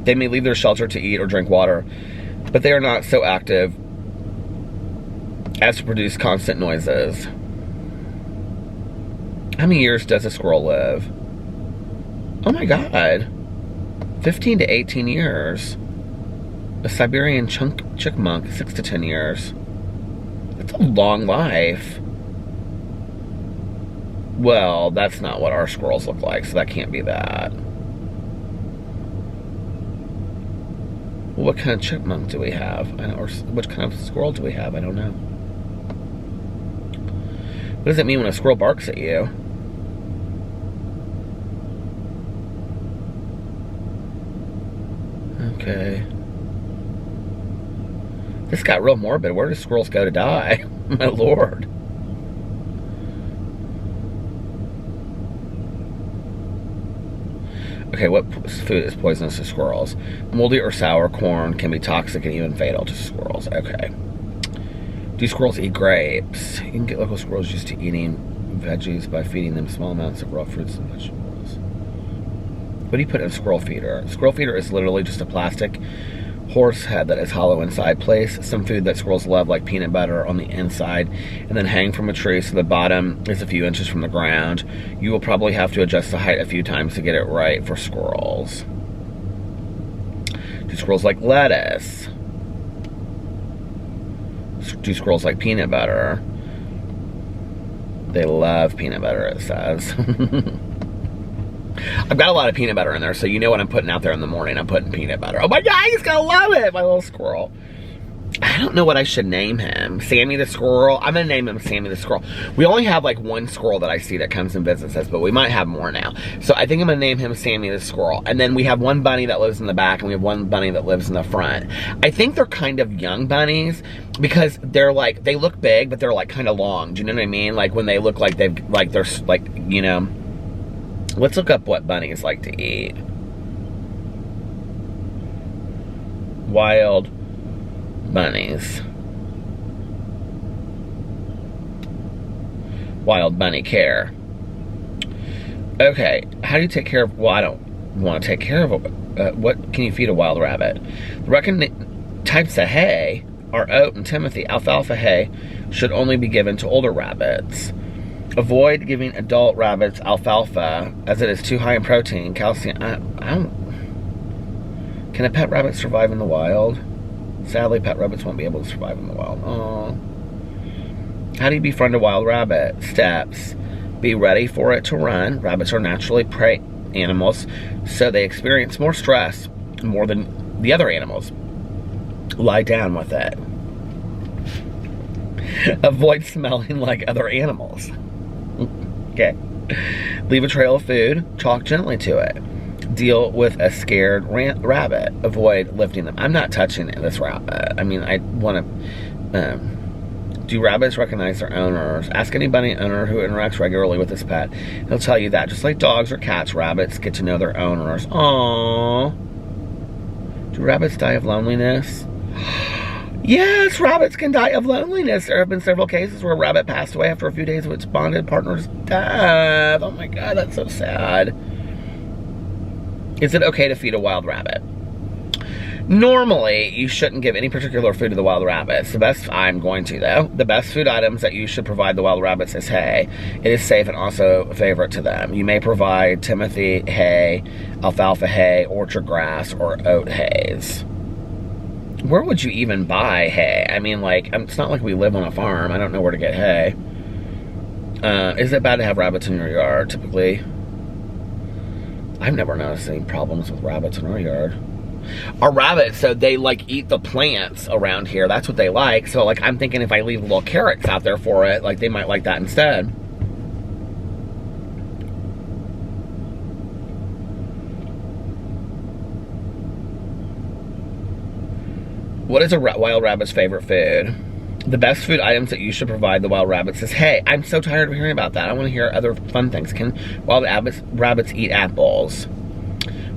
They may leave their shelter to eat or drink water, but they are not so active as to produce constant noises. How many years does a squirrel live? Oh my God. 15 to 18 years. A Siberian chipmunk, 6 to 10 years. That's a long life. Well, that's not what our squirrels look like, so that can't be that. Well, what kind of chipmunk do we have? Or which kind of squirrel do we have? I don't know. What does it mean when a squirrel barks at you? Okay. This got real morbid. Where do squirrels go to die? My Lord. Okay, what food is poisonous to squirrels? Moldy or sour corn can be toxic and even fatal to squirrels. Okay. Do squirrels eat grapes? You can get local squirrels used to eating veggies by feeding them small amounts of raw fruits and vegetables. What do you put in a squirrel feeder? Squirrel feeder is literally just a plastic horse head that is hollow inside. Place some food that squirrels love, like peanut butter, on the inside, and then hang from a tree so the bottom is a few inches from the ground. You will probably have to adjust the height a few times to get it right for squirrels. Do squirrels like lettuce? Do squirrels like peanut butter? They love peanut butter, it says. I've got a lot of peanut butter in there, so you know what I'm putting out there in the morning. I'm putting peanut butter. Oh my God, he's gonna love it, my little squirrel. I don't know what I should name him. Sammy the squirrel? I'm gonna name him Sammy the squirrel. We only have like one squirrel that I see that comes and visits us, but we might have more now. So I think I'm gonna name him Sammy the squirrel. And then we have one bunny that lives in the back, and we have one bunny that lives in the front. I think they're kind of young bunnies because they're like, they look big, but they're like kind of long. Do you know what I mean? Like when they look like they're like, you know. Let's look up what bunnies like to eat. Wild bunnies. Wild bunny care. Okay, how do you take care of, well, I don't want to take care of it. What can you feed a wild rabbit? The recommended types of hay are oat and timothy. Alfalfa hay should only be given to older rabbits. Avoid giving adult rabbits alfalfa as it is too high in protein, calcium. Can a pet rabbit survive in the wild? Sadly, pet rabbits won't be able to survive in the wild. Oh. How do you befriend a wild rabbit? Steps. Be ready for it to run. Rabbits are naturally prey animals, so they experience more stress more than the other animals. Lie down with it. Avoid smelling like other animals. Okay. Leave a trail of food. Talk gently to it. Deal with a scared rabbit. Avoid lifting them. I'm not touching this rabbit. I mean, I want to... do rabbits recognize their owners? Ask any bunny owner who interacts regularly with this pet. He'll tell you that. Just like dogs or cats, rabbits get to know their owners. Aww. Do rabbits die of loneliness? Yes, rabbits can die of loneliness. There have been several cases where a rabbit passed away after a few days of its bonded partner's death. Oh my God, that's so sad. Is it okay to feed a wild rabbit? Normally, you shouldn't give any particular food to the wild rabbits. I'm going to though. The best food items that you should provide the wild rabbits is hay. It is safe and also a favorite to them. You may provide timothy hay, alfalfa hay, orchard grass, or oat hays. Where would you even buy hay? I mean, like, it's not like we live on a farm. I don't know where to get hay. Is it bad to have rabbits in your yard? Typically, I've never noticed any problems with rabbits in our yard. Our rabbits, so they, like, eat the plants around here. That's what they like. So, like, I'm thinking if I leave little carrots out there for it, like, they might like that instead. What is a wild rabbit's favorite food? The best food items that you should provide the wild rabbits is, hey, I'm so tired of hearing about that. I want to hear other fun things. Can wild rabbits eat apples?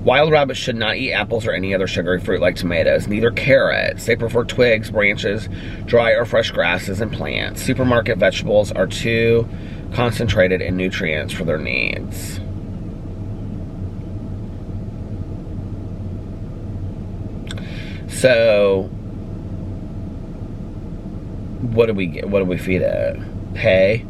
Wild rabbits should not eat apples or any other sugary fruit like tomatoes, neither carrots. They prefer twigs, branches, dry or fresh grasses, and plants. Supermarket vegetables are too concentrated in nutrients for their needs. So, what do we feed it? Hay?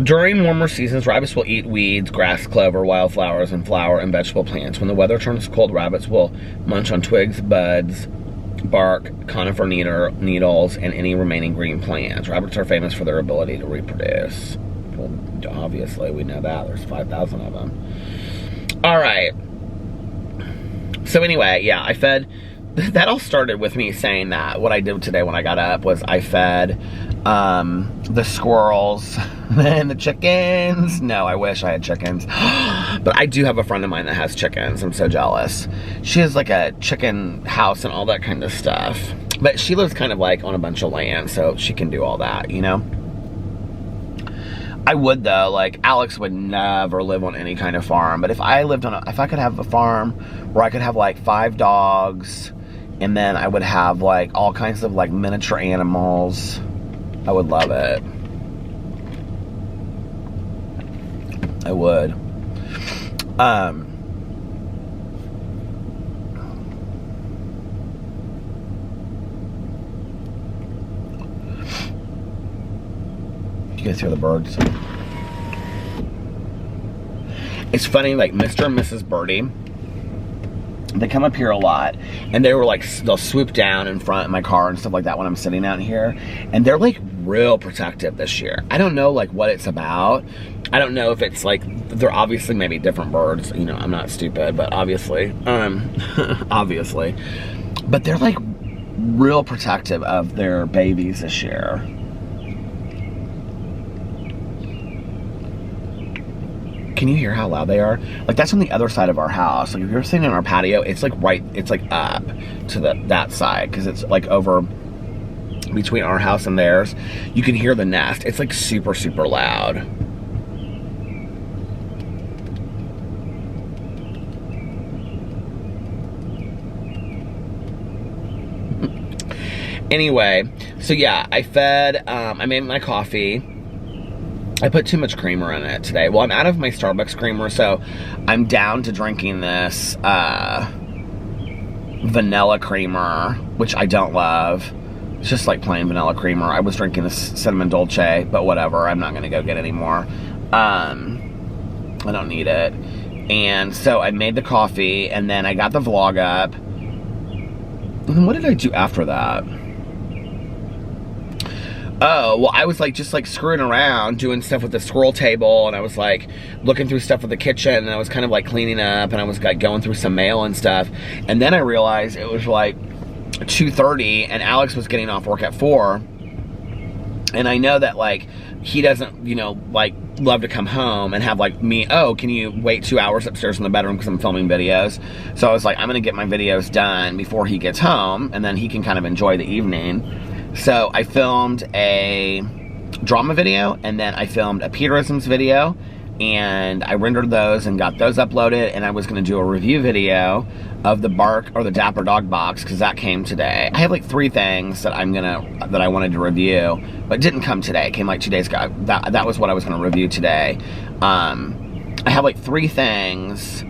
During warmer seasons, rabbits will eat weeds, grass, clover, wildflowers, and flower and vegetable plants. When the weather turns cold, rabbits will munch on twigs, buds, bark, conifer needles, and any remaining green plants. Rabbits are famous for their ability to reproduce. Well, obviously, we know that. There's 5,000 of them. All right. So anyway, yeah, I fed... That all started with me saying that. What I did today when I got up was I fed the squirrels and the chickens. No, I wish I had chickens. But I do have a friend of mine that has chickens. I'm so jealous. She has like a chicken house and all that kind of stuff. But she lives kind of like on a bunch of land, so she can do all that, you know? I would though, like Alex would never live on any kind of farm. But if I lived on if I could have a farm where I could have like 5 dogs, and then I would have like all kinds of like miniature animals, I would love it. I would. You guys hear the birds? It's funny, like Mr. and Mrs. Birdie, they come up here a lot, and they were like, they'll swoop down in front of my car and stuff like that when I'm sitting out here, and they're like real protective this year. I don't know like what it's about. I don't know if it's like, they're obviously maybe different birds, you know, I'm not stupid, but obviously, obviously, but they're like real protective of their babies this year. Can you hear how loud they are? Like that's on the other side of our house. Like if you're sitting on our patio, it's like it's like up to that side, because it's like over between our house and theirs. You can hear the nest. It's like super, super loud. Anyway, so yeah, I fed, I made my coffee. I put too much creamer in it today. Well, I'm out of my Starbucks creamer, so I'm down to drinking this vanilla creamer, which I don't love. It's just like plain vanilla creamer. I was drinking this cinnamon dolce, but whatever. I'm not going to go get any more. I don't need it. And so I made the coffee, and then I got the vlog up. And then what did I do after that? Oh, well, I was like just like screwing around doing stuff with the squirrel table, and I was like looking through stuff with the kitchen, and I was kind of like cleaning up, and I was like going through some mail and stuff. And then I realized it was like 2:30 and Alex was getting off work at 4. And I know that like he doesn't, you know, like love to come home and have like me, oh, can you wait 2 hours upstairs in the bedroom because I'm filming videos. So I was like, I'm gonna get my videos done before he gets home, and then he can kind of enjoy the evening. So I filmed a drama video, and then I filmed a Peterisms video, and I rendered those and got those uploaded, and I was going to do a review video of the Bark or the Dapper Dog box, because that came today. I have like 3 things that that I wanted to review, but it didn't come today. It came like 2 days ago. That was what I was going to review today. I have like 3 things.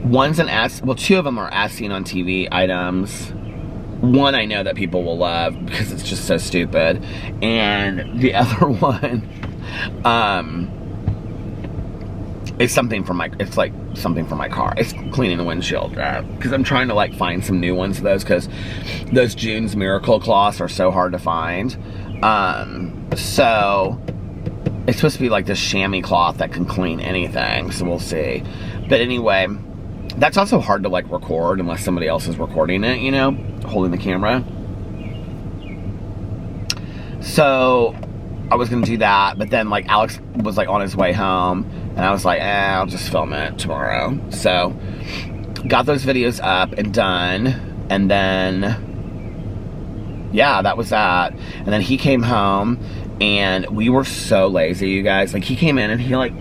One's an well, 2 of them are as seen on TV items. One I know that people will love because it's just so stupid, and the other one is something for my, it's like something for my car. It's cleaning the windshield, because I'm trying to like find some new ones of those, because those June's Miracle cloths are so hard to find. So it's supposed to be like this chamois cloth that can clean anything, so we'll see. But anyway, that's also hard to like record unless somebody else is recording it, you know, holding the camera. So I was gonna do that, but then like Alex was like on his way home, and I was like, I'll just film it tomorrow. So got those videos up and done, and then yeah, that was that. And then he came home, and we were so lazy, you guys. Like, he came in and he like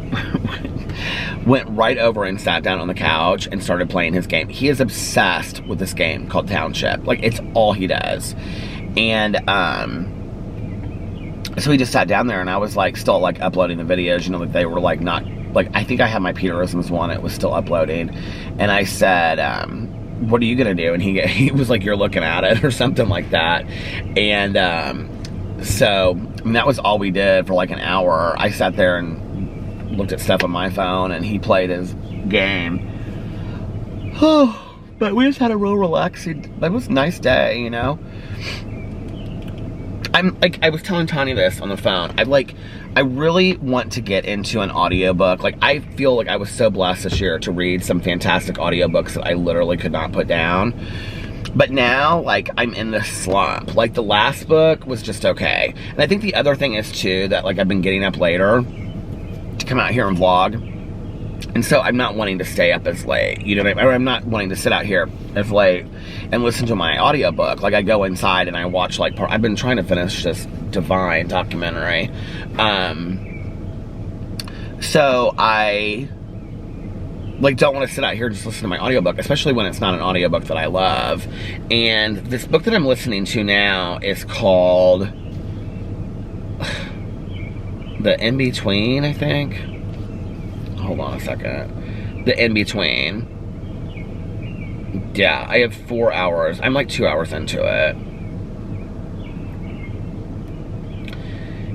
went right over and sat down on the couch and started playing his game. He is obsessed with this game called Township. Like, it's all he does. And so he just sat down there, and I was like still like uploading the videos, you know, like they were like not like, I think I had my Peterisms one, it was still uploading, and I said, what are you gonna do? And he was like, you're looking at it, or something like that. And so I mean, that was all we did for like an hour. I sat there and looked at stuff on my phone, and he played his game. But we just had a real relaxing, it was a nice day, you know. I'm like, I was telling Tanya this on the phone, I really want to get into an audiobook. Like, I feel like I was so blessed this year to read some fantastic audiobooks that I literally could not put down. But now, like, I'm in this slump. Like, the last book was just okay. And I think the other thing is, too, that, like, I've been getting up later to come out here and vlog. And so I'm not wanting to stay up as late, you know what I mean? Or I'm not wanting to sit out here as late and listen to my audiobook. Like, I go inside and I watch, like, I've been trying to finish this Divine documentary. So I, like, don't want to sit out here and just listen to my audiobook, especially when it's not an audiobook that I love. And this book that I'm listening to now is called The In-Between, I think. Hold on a second. The In-Between. Yeah, I have 4 hours. I'm like 2 hours into it.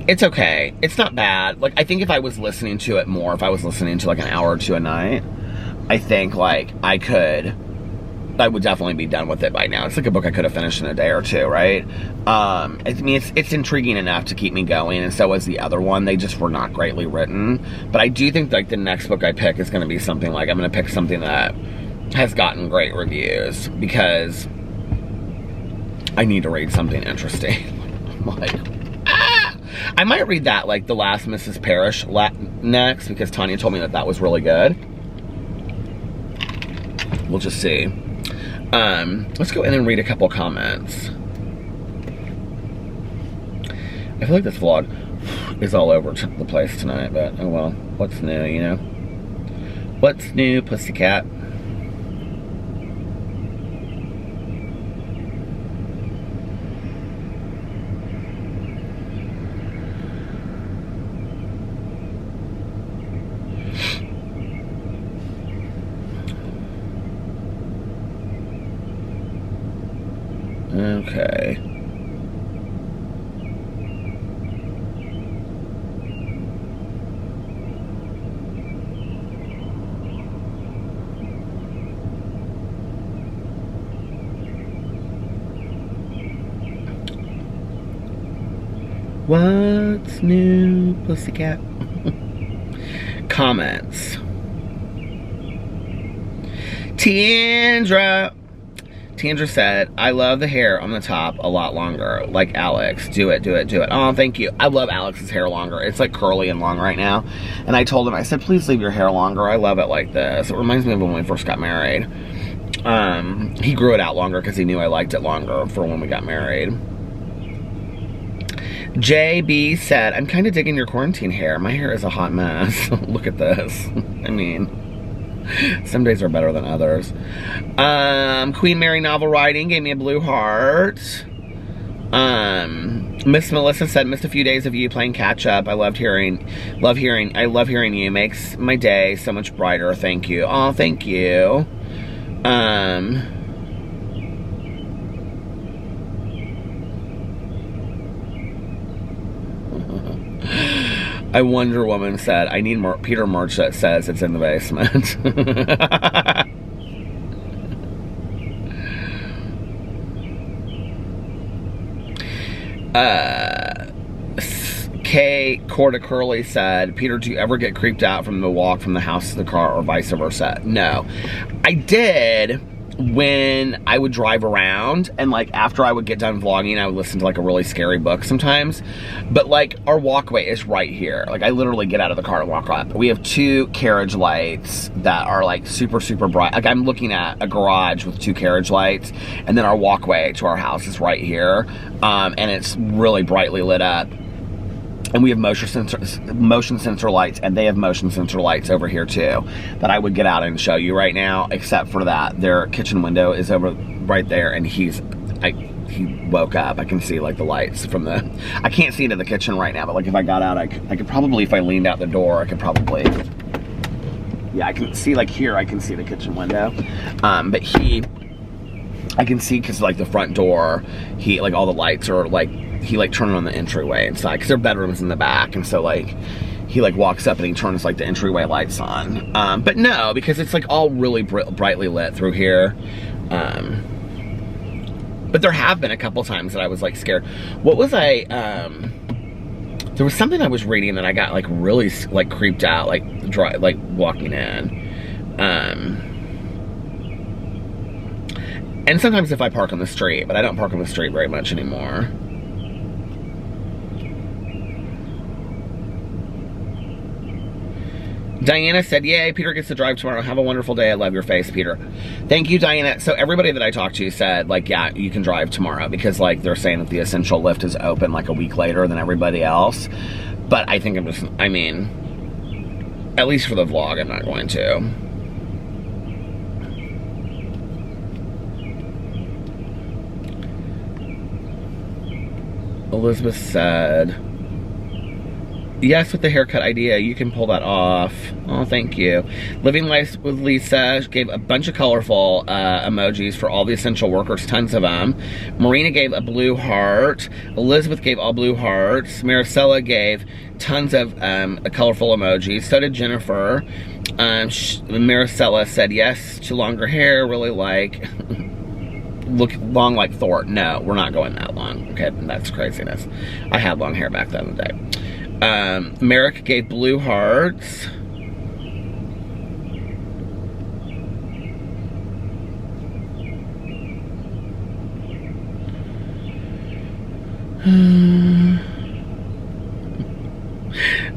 It's okay. It's not bad. Like, I think if I was listening to it more, if I was listening to like an hour or two a night, I think like I would definitely be done with it by now. It's like a book I could have finished in a day or two, right? I mean, it's intriguing enough to keep me going, and so was the other one. They just were not greatly written. But I do think like the next book I pick is going to be something like, I'm going to pick something that has gotten great reviews, because I need to read something interesting. I'm like, I might read that, like The Last Mrs. Parrish next, because Tanya told me that that was really good. We'll just see. Let's go in and read a couple comments. I feel like this vlog is all over the place tonight, but oh well. What's new, you know? What's new, pussycat? Okay. What's new, pussycat? Comments. Tiandra said, I love the hair on the top a lot longer, like Alex. Do it, do it, do it. Oh, thank you. I love Alex's hair longer. It's like curly and long right now. And I told him, I said, please leave your hair longer. I love it like this. It reminds me of when we first got married. He grew it out longer because he knew I liked it longer for when we got married. JB said, I'm kind of digging your quarantine hair. My hair is a hot mess. Look at this. I mean, some days are better than others. Queen Mary Novel Writing gave me a blue heart. Miss Melissa said, missed a few days of you playing catch up. I love hearing you. Makes my day so much brighter. Thank you. Oh, thank you. I Wonder Woman said, I need more Peter merch that says it's in the basement. K Corda Curly said, Peter, do you ever get creeped out from the walk from the house to the car or vice versa? No. I did when I would drive around, and like after I would get done vlogging, I would listen to like a really scary book sometimes. But like our walkway is right here. Like I literally get out of the car and walk up. We have 2 carriage lights that are like super, super bright. Like I'm looking at a garage with 2 carriage lights, and then our walkway to our house is right here. And it's really brightly lit up. And we have motion sensor lights, and they have motion sensor lights over here too, that I would get out and show you right now, except for that their kitchen window is over right there, and he woke up. I can see like the lights from the, I can't see into the kitchen right now, but like if I got out, I could probably, if I leaned out the door, I could probably, yeah, I can see like here, I can see the kitchen window. But I can see, because like the front door, like all the lights are like, he like turned on the entryway inside, because their bedroom's in the back, and so like he like walks up and he turns like the entryway lights on. But no, because it's like all really brightly lit through here. But there have been a couple times that I was like scared. What was I, there was something I was reading that I got like really like creeped out, like walking in. And sometimes if I park on the street, but I don't park on the street very much anymore. Diana said, yay, Peter gets to drive tomorrow. Have a wonderful day. I love your face, Peter. Thank you, Diana. So everybody that I talked to said, like, yeah, you can drive tomorrow, because like they're saying that the Essential Lift is open like a week later than everybody else. But I think I mean, at least for the vlog, I'm not going to. Elizabeth said, yes, with the haircut idea, you can pull that off. Oh, thank you. Living Life with Lisa gave a bunch of colorful emojis for all the essential workers, tons of them. Marina gave a blue heart. Elizabeth gave all blue hearts. Maricela gave tons of colorful emojis. So did Jennifer. Maricela said yes to longer hair, really like... look long like Thor. No, we're not going that long. Okay, that's craziness. I had long hair back then in the day. Merrick gave blue hearts.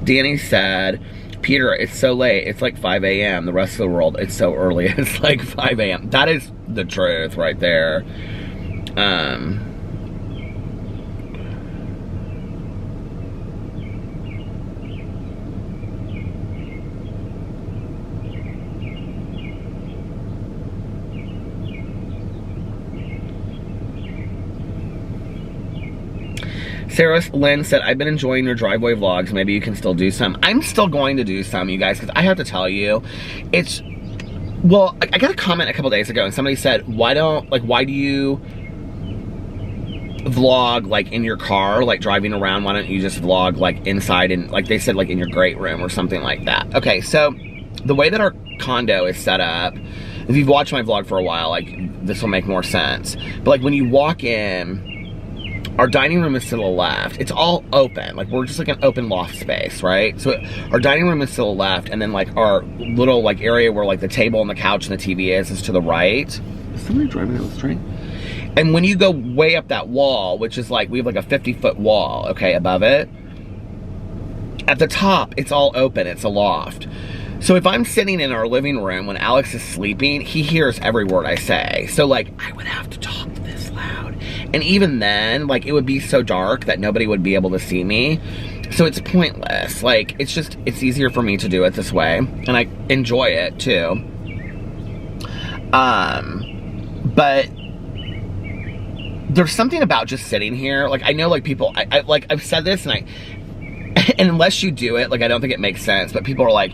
Danny said, Peter, it's so late. It's like 5 a.m. The rest of the world, it's so early. It's like 5 a.m. That is the truth right there. Sarah Lynn said, I've been enjoying your driveway vlogs. Maybe you can still do some. I'm still going to do some, you guys, because I have to tell you, it's, well, I got a comment a couple days ago, and somebody said, why do you vlog, like, in your car, like, driving around? Why don't you just vlog, like, inside, and, like, they said, like, in your great room or something like that. Okay, so, the way that our condo is set up, if you've watched my vlog for a while, like, this will make more sense. But, like, when you walk in, our dining room is to the left. It's all open. Like, we're just like an open loft space, right? So our dining room is to the left, and then like our little like area where like the table and the couch and the TV is to the right. Is somebody driving down the street? And when you go way up that wall, which is like, we have like a 50-foot wall, okay, above it. At the top, it's all open. It's a loft. So if I'm sitting in our living room when Alex is sleeping, he hears every word I say. So like, I would have to talk this loud. And even then, like, it would be so dark that nobody would be able to see me. So it's pointless. Like, it's just, it's easier for me to do it this way. And I enjoy it, too. But there's something about just sitting here. Like, I know, like, people, I've said this, and and unless you do it, like, I don't think it makes sense. But people are like,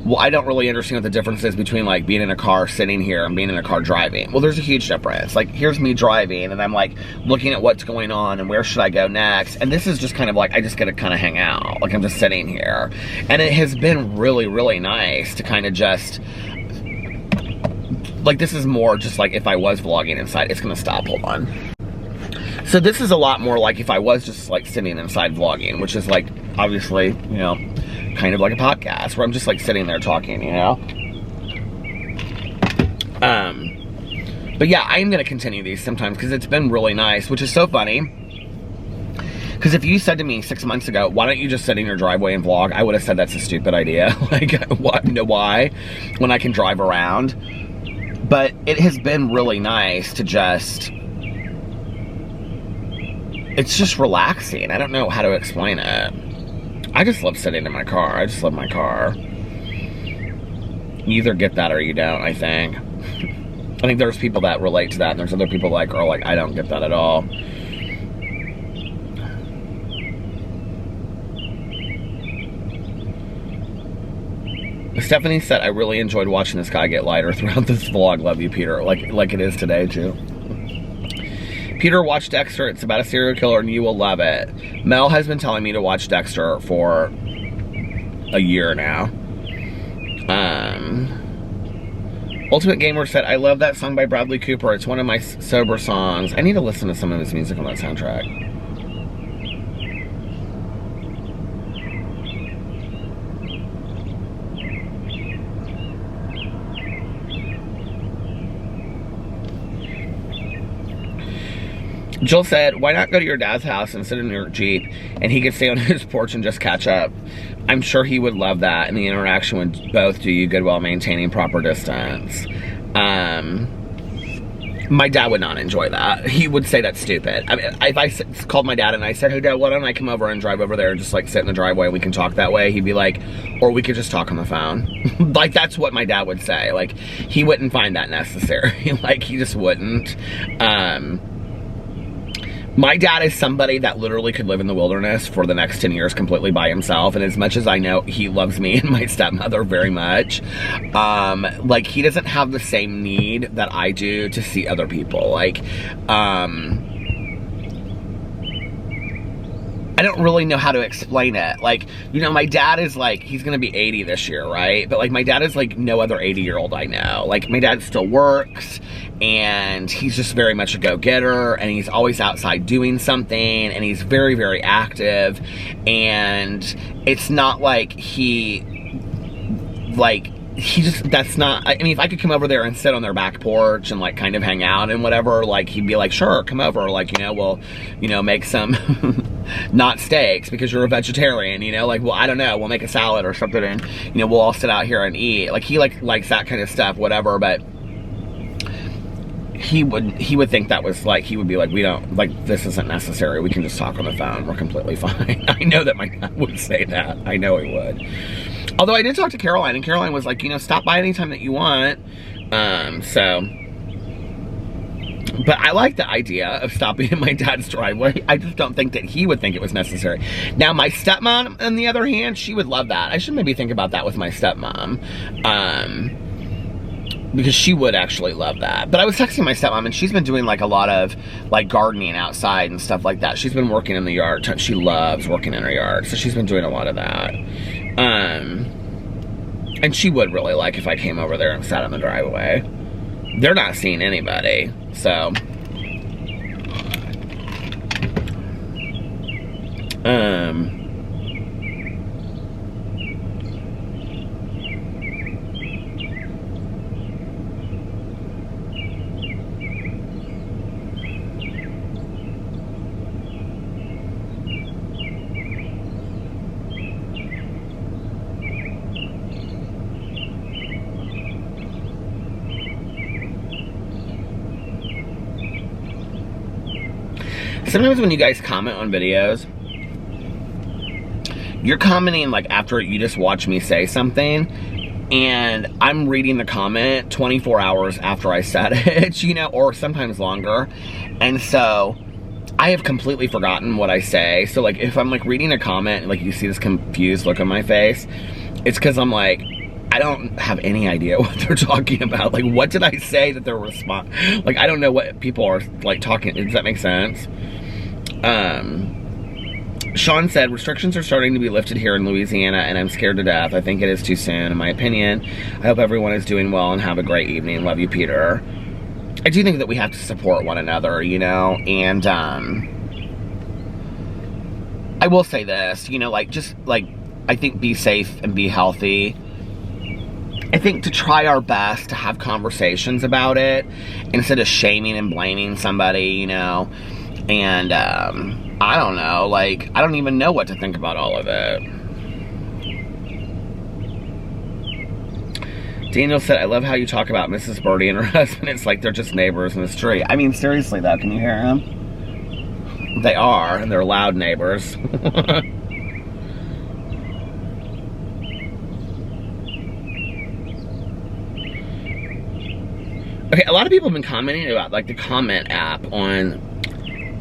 well, I don't really understand what the difference is between, like, being in a car sitting here and being in a car driving. Well, there's a huge difference. Like, here's me driving, and I'm, like, looking at what's going on and where should I go next. And this is just kind of, like, I just get to kind of hang out. Like, I'm just sitting here. And it has been really, really nice to kind of just, like, this is more just, like, if I was vlogging inside. It's gonna stop. Hold on. So this is a lot more like if I was just, like, sitting inside vlogging, which is, like, obviously, you know, kind of like a podcast where I'm just like sitting there talking, you know? But yeah, I am going to continue these sometimes because it's been really nice, which is so funny. Because if you said to me 6 months ago, why don't you just sit in your driveway and vlog? I would have said that's a stupid idea. Like, what? No, why? When I can drive around. But it has been really nice to just... It's just relaxing. I don't know how to explain it. I just love sitting in my car. I just love my car. You either get that or you don't, I think. I think there's people that relate to that, and there's other people like, are like, I don't get that at all. Stephanie said, I really enjoyed watching the sky get lighter throughout this vlog. Love you, Peter. Like it is today, too. Peter, watch Dexter. It's about a serial killer, and you will love it. Mel has been telling me to watch Dexter for a year now. Ultimate Gamer said, I love that song by Bradley Cooper. It's one of my sober songs. I need to listen to some of his music on that soundtrack. Jill said, why not go to your dad's house and sit in your Jeep and he could stay on his porch and just catch up? I'm sure he would love that, and the interaction would both do you good while maintaining proper distance. My dad would not enjoy that. He would say that's stupid. I mean, if I called my dad and I said, hey, Dad, why don't I come over and drive over there and just like sit in the driveway and we can talk that way? He'd be like, or we could just talk on the phone. Like, that's what my dad would say. Like, he wouldn't find that necessary. Like, he just wouldn't. My dad is somebody that literally could live in the wilderness for the next 10 years completely by himself. And as much as I know he loves me and my stepmother very much, like, he doesn't have the same need that I do to see other people. Like, I don't really know how to explain it. Like, you know, my dad is like, he's gonna be 80 this year, right? But like, my dad is like no other 80-year-old I know. Like, my dad still works, and he's just very much a go-getter, and he's always outside doing something, and he's very, very active. And it's not like he just, that's not, I mean, if I could come over there and sit on their back porch and like kind of hang out and whatever, like, he'd be like, sure, come over, like, you know, we'll, you know, make some not steaks because you're a vegetarian, you know, like, well, I don't know, we'll make a salad or something, and, you know, we'll all sit out here and eat. Like, he likes that kind of stuff, whatever. But he would think that was like, he would be like, we don't, like, this isn't necessary, we can just talk on the phone, we're completely fine. I know that my dad would say that. I know he would. Although I did talk to Caroline, and Caroline was like, you know, stop by anytime that you want. So, but I like the idea of stopping in my dad's driveway. I just don't think that he would think it was necessary. Now, my stepmom, on the other hand, she would love that. I should maybe think about that with my stepmom. Because she would actually love that. But I was texting my stepmom, and she's been doing like a lot of like gardening outside and stuff like that. She's been working in the yard. She loves working in her yard. So she's been doing a lot of that. And she would really like if I came over there and sat in the driveway. They're not seeing anybody, so. Sometimes when you guys comment on videos, you're commenting like after you just watch me say something, and I'm reading the comment 24 hours after I said it, you know, or sometimes longer. And so I have completely forgotten what I say. So like, if I'm like reading a comment and like you see this confused look on my face, it's because I'm like, I don't have any idea what they're talking about. Like, what did I say that they're like, I don't know what people are like talking. Does that make sense? Sean said, restrictions are starting to be lifted here in Louisiana, and I'm scared to death. I think it is too soon, in my opinion. I hope everyone is doing well, and have a great evening. Love you, Peter. I do think that we have to support one another, you know, and, I will say this, you know, like, just, like, I think be safe and be healthy. I think to try our best to have conversations about it instead of shaming and blaming somebody, you know. And I don't know, like, I don't even know what to think about all of it. Daniel said, I love how you talk about Mrs. Birdie and her husband. It's like they're just neighbors in the street. I mean, seriously though, can you hear them? They are, and they're loud neighbors. Okay, a lot of people have been commenting about like the comment app on,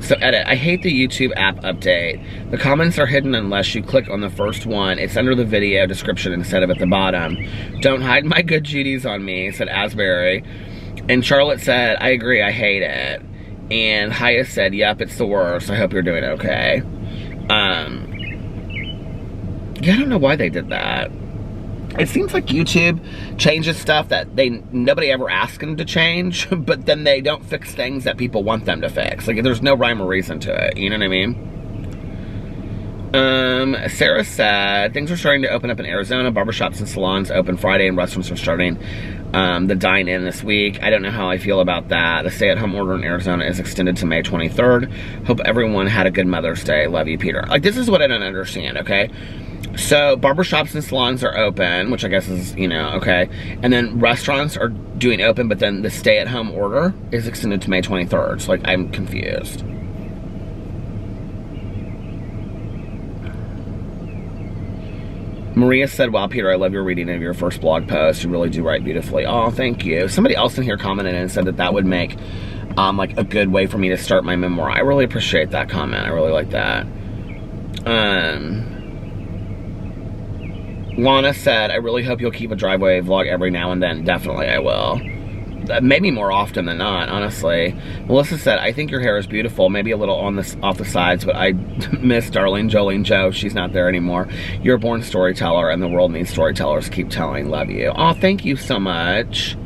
so edit, I hate the YouTube app update. The comments are hidden unless you click on the first one. It's under the video description instead of at the bottom. Don't hide my good Judy's on me, said Asbury. And Charlotte said, I agree, I hate it. And Haya said, yep, it's the worst. I hope you're doing okay. Yeah, I don't know why they did that. It seems like YouTube changes stuff that nobody ever asked them to change, but then they don't fix things that people want them to fix. Like, there's no rhyme or reason to it, you know what I mean? Sarah said, things are starting to open up in Arizona. Barbershops and salons open Friday, and restaurants are starting the dine-in this week. I don't know how I feel about that. The stay-at-home order in Arizona is extended to May 23rd. Hope everyone had a good Mother's Day. Love you, Peter. Like, this is what I don't understand, okay? So, barbershops and salons are open, which I guess is, you know, okay. And then restaurants are doing open, but then the stay-at-home order is extended to May 23rd. So, like, I'm confused. Maria said, wow, Peter, I love your reading of your first blog post. You really do write beautifully. Oh, thank you. Somebody else in here commented and said that that would make, like, a good way for me to start my memoir. I really appreciate that comment. I really like that. Lana said, I really hope you'll keep a driveway vlog every now and then. Definitely, I will. Maybe more often than not, honestly. Melissa said, I think your hair is beautiful. Maybe a little on off the sides, but I miss darling Jolene Joe. She's not there anymore. You're a born storyteller, and the world needs storytellers. Keep telling. Love you. Oh, thank you so much.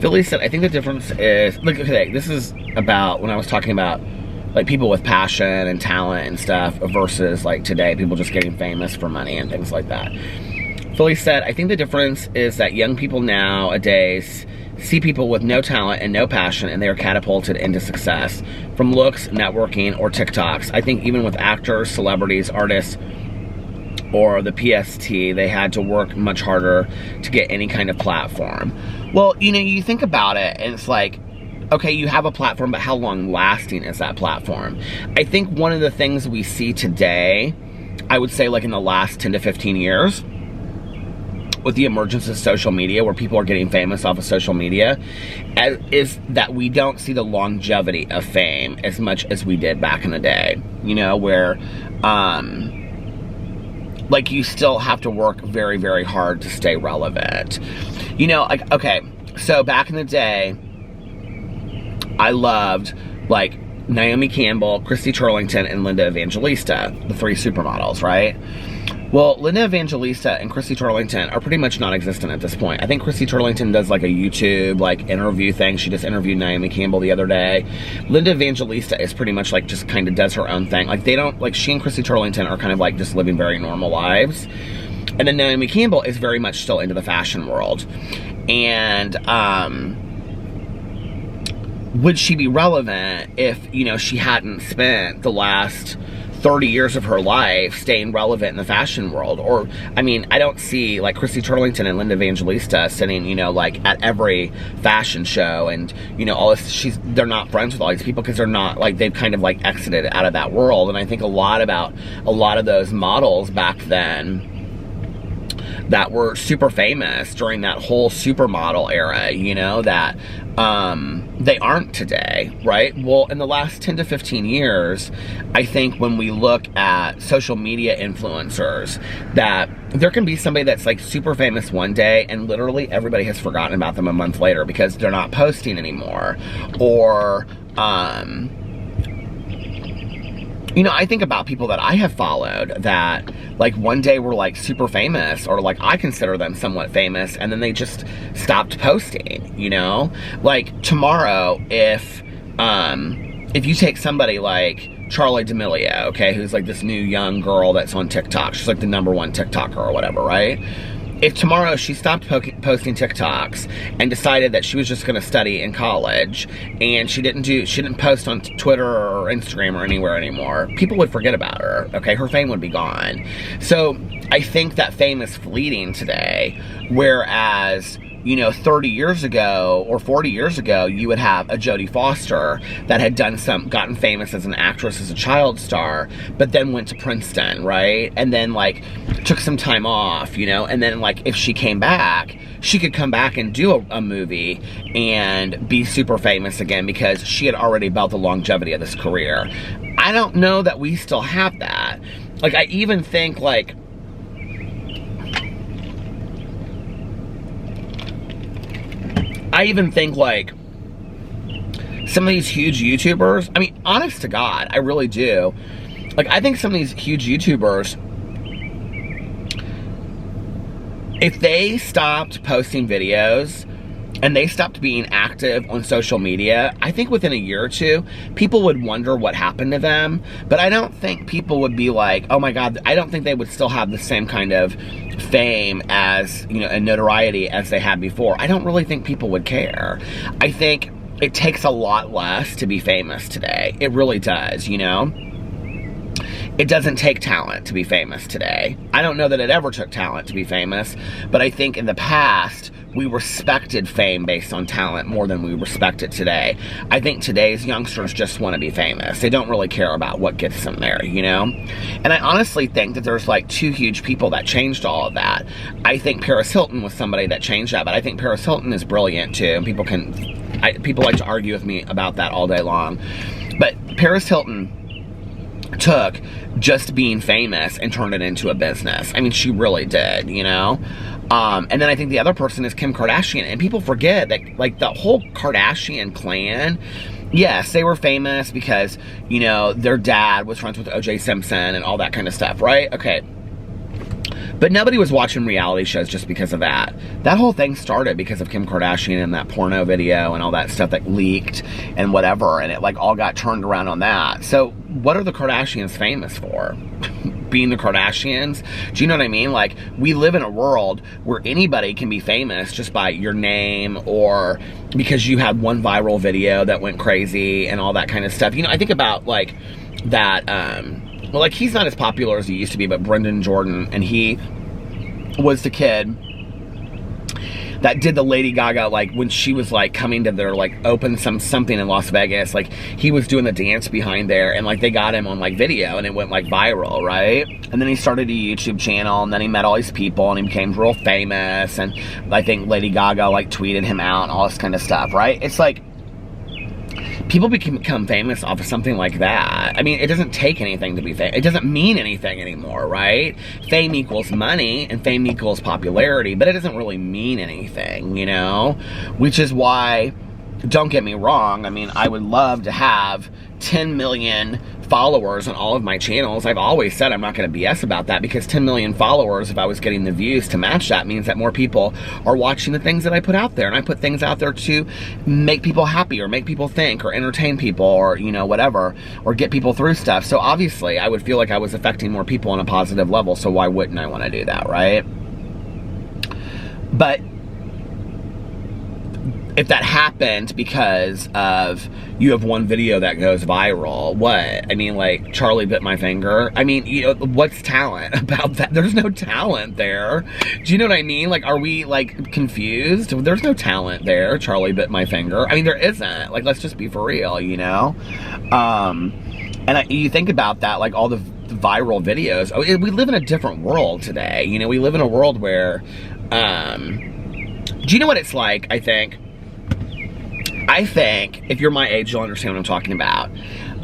Philly said, I think the difference is, look, okay, this is about when I was talking about like people with passion and talent and stuff versus like today, people just getting famous for money and things like that. Philly said, I think the difference is that young people nowadays see people with no talent and no passion, and they are catapulted into success from looks, networking, or TikToks. I think even with actors, celebrities, artists, or the PST, they had to work much harder to get any kind of platform. Well, you know, you think about it, and it's like, okay, you have a platform, but how long lasting is that platform? I think one of the things we see today, I would say like in the last 10 to 15 years, with the emergence of social media, where people are getting famous off of social media, is that we don't see the longevity of fame as much as we did back in the day. You know, where, like, you still have to work very, very hard to stay relevant. You know, like, okay, so back in the day, I loved, like, Naomi Campbell, Christy Turlington, and Linda Evangelista, the three supermodels, right? Well, Linda Evangelista and Christy Turlington are pretty much non-existent at this point. I think Christy Turlington does like a YouTube like interview thing. She just interviewed Naomi Campbell the other day. Linda Evangelista is pretty much like just kind of does her own thing. Like they don't, like she and Christy Turlington are kind of like just living very normal lives. And then Naomi Campbell is very much still into the fashion world. And would she be relevant if, you know, she hadn't spent the last 30 years of her life staying relevant in the fashion world? Or, I mean, I don't see like Christy Turlington and Linda Evangelista sitting, you know, like at every fashion show and, you know, all this. They're not friends with all these people because they're not, like, they've kind of like exited out of that world. And I think a lot of those models back then that were super famous during that whole supermodel era, you know, that they aren't today, right? Well, in the last 10 to 15 years, I think when we look at social media influencers, that there can be somebody that's like super famous one day and literally everybody has forgotten about them a month later because they're not posting anymore, or You know, I think about people that I have followed that, like, one day were, like, super famous, or, like, I consider them somewhat famous, and then they just stopped posting, you know? Like, tomorrow, if you take somebody like Charli D'Amelio, okay, who's, like, this new young girl that's on TikTok, she's, like, the #1 TikToker or whatever, right? If tomorrow she stopped posting TikToks and decided that she was just going to study in college, and she didn't post on Twitter or Instagram or anywhere anymore, people would forget about her, okay? Her fame would be gone. So I think that fame is fleeting today, whereas, you know, 30 years ago or 40 years ago, you would have a Jodie Foster that had gotten famous as an actress, as a child star, but then went to Princeton, right? And then, like, took some time off, you know? And then, like, if she came back, she could come back and do a movie and be super famous again because she had already built the longevity of this career. I don't know that we still have that. Like, I even think, like, some of these huge YouTubers, I mean, honest to God, I really do. Like, I think some of these huge YouTubers, if they stopped posting videos and they stopped being active on social media, I think within a year or two, people would wonder what happened to them. But I don't think people would be like, oh my God, I don't think they would still have the same kind of fame as, you know, and notoriety as they had before. I don't really think people would care. I think it takes a lot less to be famous today. It really does, you know? It doesn't take talent to be famous today. I don't know that it ever took talent to be famous, but I think in the past, we respected fame based on talent more than we respect it today. I think today's youngsters just want to be famous. They don't really care about what gets them there, you know? And I honestly think that there's, like, two huge people that changed all of that. I think Paris Hilton was somebody that changed that, but I think Paris Hilton is brilliant too, and people like to argue with me about that all day long. But Paris Hilton took just being famous and turned it into a business. I mean, she really did, you know? And then I think the other person is Kim Kardashian, and people forget that, like, the whole Kardashian clan, yes, they were famous because, you know, their dad was friends with O.J. Simpson and all that kind of stuff, right? Okay. But nobody was watching reality shows just because of that. That whole thing started because of Kim Kardashian and that porno video and all that stuff that leaked and whatever, and it, like, all got turned around on that. So what are the Kardashians famous for? Being the Kardashians? Do you know what I mean? Like, we live in a world where anybody can be famous just by your name or because you had one viral video that went crazy and all that kind of stuff. You know, I think about, like, that, well, like, he's not as popular as he used to be, but Brendan Jordan, and he was the kid that did the Lady Gaga, like, when she was, like, coming to their, like, open something in Las Vegas, like, he was doing the dance behind there, and, like, they got him on, like, video, and it went, like, viral, right? And then he started a YouTube channel, and then he met all these people, and he became real famous, and I think Lady Gaga, like, tweeted him out, and all this kind of stuff, right? It's like, people become famous off of something like that. I mean, it doesn't take anything to be famous. It doesn't mean anything anymore, right? Fame equals money, and fame equals popularity, but it doesn't really mean anything, you know? Which is why, don't get me wrong, I mean, I would love to have 10 million followers on all of my channels. I've always said I'm not going to BS about that, because 10 million followers, if I was getting the views to match that, means that more people are watching the things that I put out there. And I put things out there to make people happy, or make people think, or entertain people, or, you know, whatever, or get people through stuff. So obviously I would feel like I was affecting more people on a positive level, so why wouldn't I want to do that, right? But if that happened because of you have one video that goes viral, what? I mean, like, Charlie bit my finger. I mean, you know, what's talent about that? There's no talent there. Do you know what I mean? Like, are we, like, confused? There's no talent there. Charlie bit my finger. I mean, there isn't. Like, let's just be for real, you know? And you think about that, like, all the viral videos. We live in a different world today. You know, we live in a world where, do you know what it's like, I think, if you're my age, you'll understand what I'm talking about.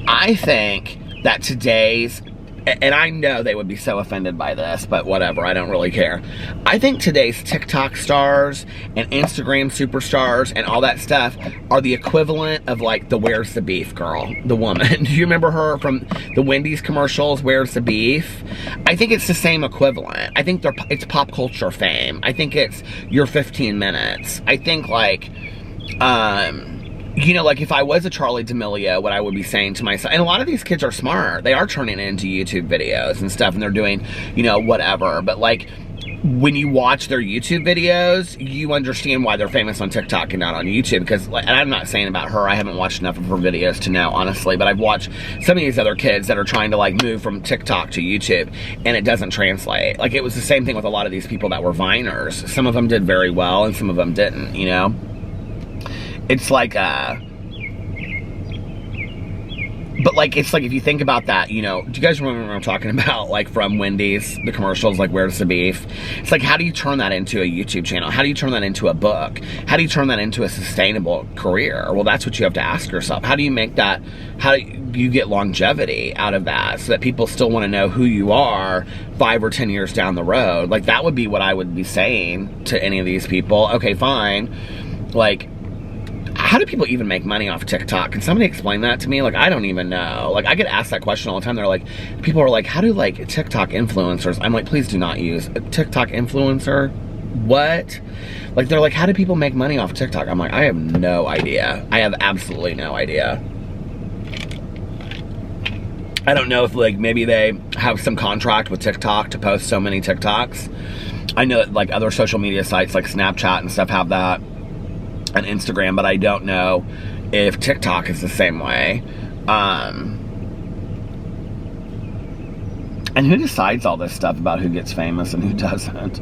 I think that today's and I know they would be so offended by this, but whatever, I don't really care. I think today's TikTok stars and Instagram superstars and all that stuff are the equivalent of like the Where's the Beef girl, the woman. Do you remember her from the Wendy's commercials, Where's the Beef? I think it's the same equivalent. I think it's pop culture fame. I think it's your 15 minutes. I think like, you know, like if I was a Charlie D'Amelio, what I would be saying to myself, and a lot of these kids are smart. They are turning it into YouTube videos and stuff, and they're doing, you know, whatever. But like, when you watch their YouTube videos, you understand why they're famous on TikTok and not on YouTube. Because, like, and I'm not saying about her, I haven't watched enough of her videos to know, honestly. But I've watched some of these other kids that are trying to like move from TikTok to YouTube, and it doesn't translate. Like, it was the same thing with a lot of these people that were Viners. Some of them did very well, and some of them didn't, you know? It's like, but like, it's like, if you think about that, you know, do you guys remember what I'm talking about? Like, from Wendy's, the commercials, like, Where's the Beef? It's like, how do you turn that into a YouTube channel? How do you turn that into a book? How do you turn that into a sustainable career? Well, that's what you have to ask yourself. How do you make that, how do you get longevity out of that so that people still want to know who you are 5 or 10 years down the road? Like, that would be what I would be saying to any of these people. Okay, fine. Like, how do people even make money off TikTok? Can somebody explain that to me? Like, I don't even know. Like, I get asked that question all the time. They're like, people are like, how do, like, TikTok influencers? I'm like, please do not use a TikTok influencer. What? Like, they're like, how do people make money off TikTok? I'm like, I have no idea. I have absolutely no idea. I don't know if, like, maybe they have some contract with TikTok to post so many TikToks. I know that, like, other social media sites like Snapchat and stuff have that. And Instagram, but I don't know if TikTok is the same way. And who decides all this stuff about who gets famous and who doesn't?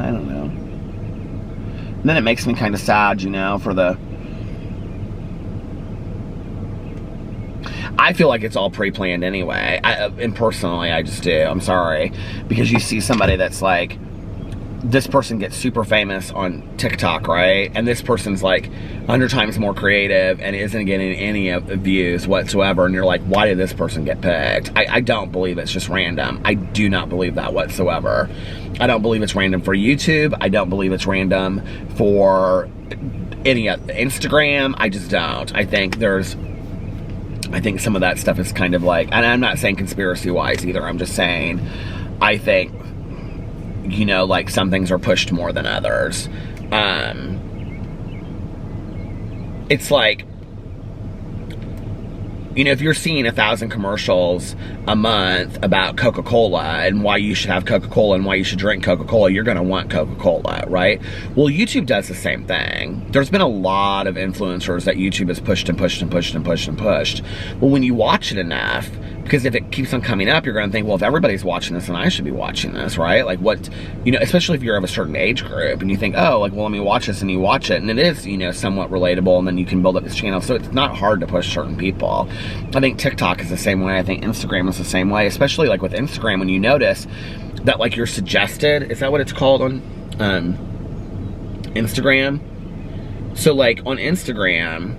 I don't know. And then it makes me kind of sad, you know, for the... I feel like it's all pre-planned anyway. And personally, I just do. I'm sorry. Because you see somebody that's like, this person gets super famous on TikTok, right? And this person's like 100 times more creative and isn't getting any of the views whatsoever. And you're like, why did this person get picked? I don't believe it's just random. I do not believe that whatsoever. I don't believe it's random for YouTube. I don't believe it's random for any Instagram. I just don't. I think some of that stuff is kind of like, and I'm not saying conspiracy wise either. I'm just saying, I think, you know, like, some things are pushed more than others. It's like, you know, if you're seeing 1,000 commercials a month about Coca-Cola and why you should have Coca-Cola and why you should drink Coca-Cola, you're going to want Coca-Cola, right? Well, YouTube does the same thing. There's been a lot of influencers that YouTube has pushed and pushed and pushed and pushed and pushed. Well, when you watch it enough, because if it keeps on coming up, you're going to think, well, if everybody's watching this, then I should be watching this, right? Like, what, you know, especially if you're of a certain age group and you think, oh, like, well, let me watch this, and you watch it, and it is, you know, somewhat relatable, and then you can build up this channel. So it's not hard to push certain people. I think TikTok is the same way. I think Instagram is the same way, especially like with Instagram, when you notice that, like, you're suggested, is that what it's called on Instagram? So, like, on Instagram,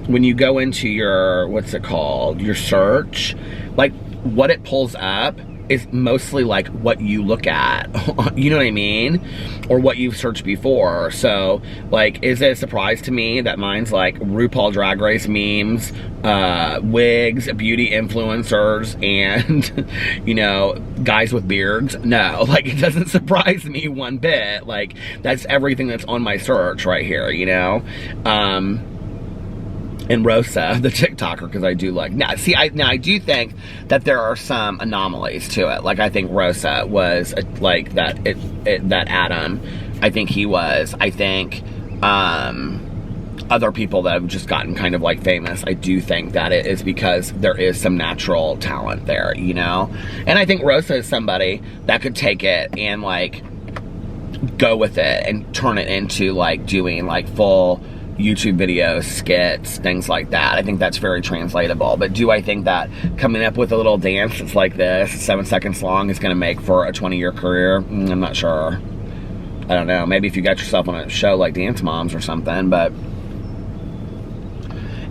when you go into your, what's it called, your search, like, what it pulls up is mostly like what you look at, you know what I mean? Or what you've searched before. So, like, is it a surprise to me that mine's like RuPaul Drag Race memes, wigs, beauty influencers, and, you know, guys with beards? No, like, it doesn't surprise me one bit. Like, that's everything that's on my search right here, you know? And Rosa, the TikToker, because I do like, now I do think that there are some anomalies to it. Like, I think Rosa was like that Adam, I think he was. I think other people that have just gotten kind of like famous, I do think that it is because there is some natural talent there, you know? And I think Rosa is somebody that could take it and like go with it and turn it into like doing like full YouTube videos, skits, things like that. I think that's very translatable. But do I think that coming up with a little dance that's like this, 7 seconds long, is going to make for a 20-year career? I'm not sure. I don't know. Maybe if you got yourself on a show like Dance Moms or something, but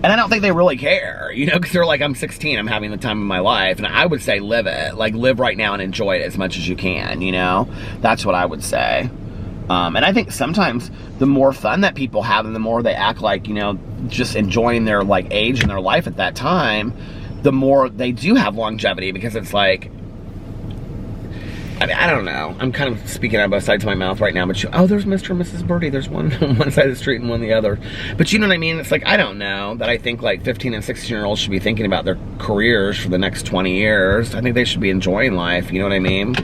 And I don't think they really care, you know, because they're like, I'm 16, I'm having the time of my life. And I would say live it. Like, live right now and enjoy it as much as you can, you know? That's what I would say. And I think sometimes the more fun that people have and the more they act like, you know, just enjoying their, like, age and their life at that time, the more they do have longevity, because it's like, I mean, I don't know. I'm kind of speaking out both sides of my mouth right now, but oh, there's Mr. and Mrs. Birdie. There's one on one side of the street and one the other. But you know what I mean? It's like, I don't know that I think like 15 and 16-year-olds should be thinking about their careers for the next 20 years. I think they should be enjoying life. You know what I mean?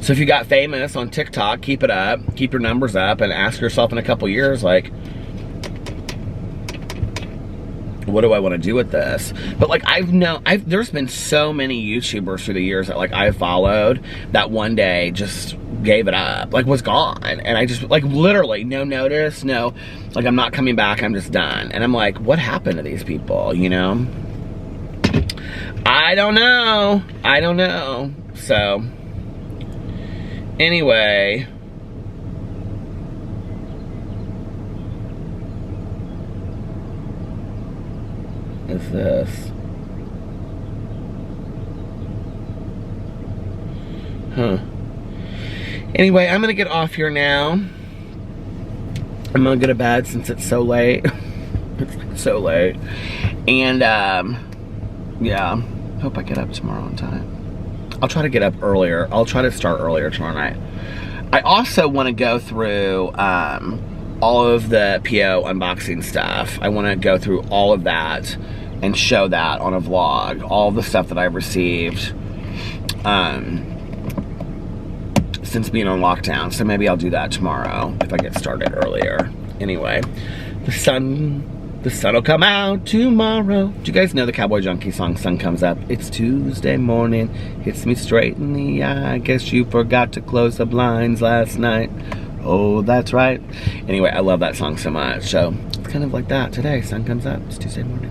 So if you got famous on TikTok, keep it up. Keep your numbers up and ask yourself in a couple years, like, what do I want to do with this? But like, there's been so many YouTubers through the years that like I followed that one day just gave it up, like was gone. And I just like literally no notice, no, like I'm not coming back, I'm just done. And I'm like, what happened to these people, you know? I don't know. So anyway, is this? Huh. Anyway, I'm gonna get off here now. I'm gonna go to bed since it's so late. It's so late. And yeah, hope I get up tomorrow on time. I'll try to get up earlier. I'll try to start earlier tomorrow night. I also want to go through all of the PO unboxing stuff. I want to go through all of that and show that on a vlog. All the stuff that I've received since being on lockdown. So maybe I'll do that tomorrow if I get started earlier. Anyway, the sun will come out tomorrow. Do you guys know the Cowboy Junkie song, Sun Comes Up? It's Tuesday morning, hits me straight in the eye. Guess you forgot to close the blinds last night. Oh, that's right. Anyway, I love that song so much. So it's kind of like that today. Sun comes up, it's Tuesday morning.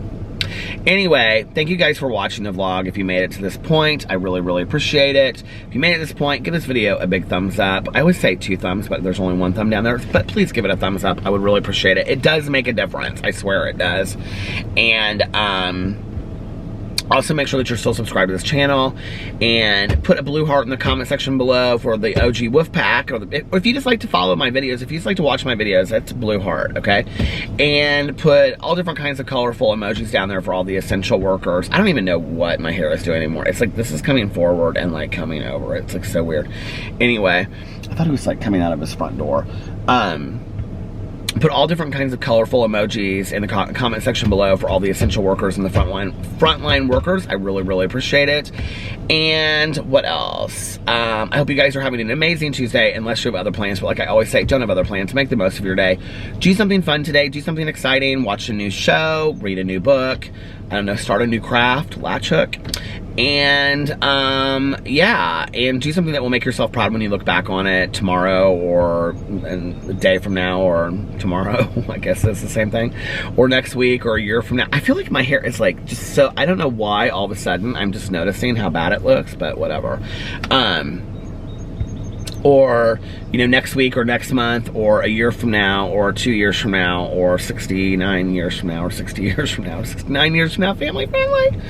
Anyway, thank you guys for watching the vlog. If you made it to this point, I really, really appreciate it. If you made it to this point, give this video a big thumbs up. I always say 2 thumbs, but there's only 1 thumb down there. But please give it a thumbs up. I would really appreciate it. It does make a difference. I swear it does. And also make sure that you're still subscribed to this channel, and put a blue heart in the comment section below for the OG Wolf Pack, or if you just like to follow my videos, if you just like to watch my videos, that's a blue heart, okay? And put all different kinds of colorful emojis down there for all the essential workers. I don't even know what my hair is doing anymore. It's like this is coming forward and like coming over. It's like so weird. Anyway, I thought it was like coming out of his front door. Put all different kinds of colorful emojis in the comment section below for all the essential workers and the frontline workers. I really, really appreciate it. And what else? I hope you guys are having an amazing Tuesday, unless you have other plans. But like I always say, don't have other plans. Make the most of your day. Do something fun today. Do something exciting. Watch a new show. Read a new book. I don't know, start a new craft, latch hook. And yeah, and do something that will make yourself proud when you look back on it tomorrow, or a day from now, or tomorrow. I guess that's the same thing. Or next week, or a year from now. I feel like my hair is like just so, I don't know why all of a sudden I'm just noticing how bad it looks, but whatever. Or, you know, next week or next month or a year from now or 2 years from now or 69 years from now or 60 years from now or 69 years from now, family friendly.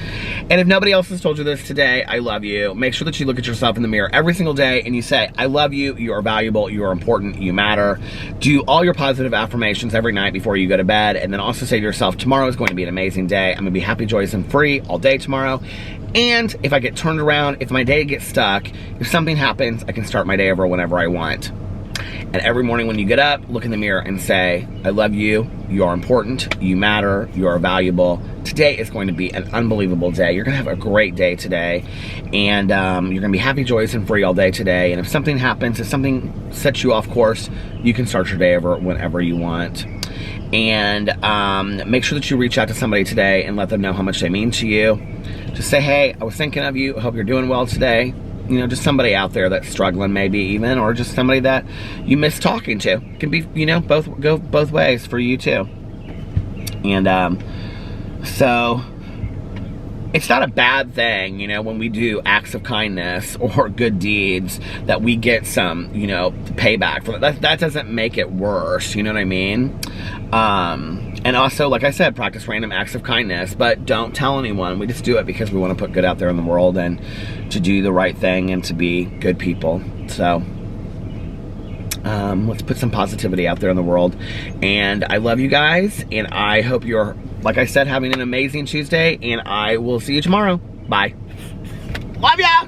And if nobody else has told you this today, I love you. Make sure that you look at yourself in the mirror every single day and you say, I love you, you are valuable, you are important, you matter. Do all your positive affirmations every night before you go to bed, and then also say to yourself, tomorrow is going to be an amazing day. I'm gonna be happy, joyous, and free all day tomorrow. And if I get turned around, if my day gets stuck, if something happens, I can start my day over whenever I want. And every morning when you get up, look in the mirror and say, I love you, you are important, you matter, you are valuable. Today is going to be an unbelievable day. You're gonna have a great day today. And you're gonna be happy, joyous, and free all day today. And if something happens, if something sets you off course, you can start your day over whenever you want. And make sure that you reach out to somebody today and let them know how much they mean to you. Just say, hey, I was thinking of you. I hope you're doing well today. You know, just somebody out there that's struggling maybe even, or just somebody that you miss talking to. It can be, you know, go both ways for you too. And so it's not a bad thing, you know, when we do acts of kindness or good deeds that we get some, you know, payback for that. That doesn't make it worse, you know what I mean? And also, like I said, practice random acts of kindness, but don't tell anyone. We just do it because we want to put good out there in the world and to do the right thing and to be good people. So let's put some positivity out there in the world. And I love you guys, and I hope you're, like I said, having an amazing Tuesday, and I will see you tomorrow. Bye. Love ya!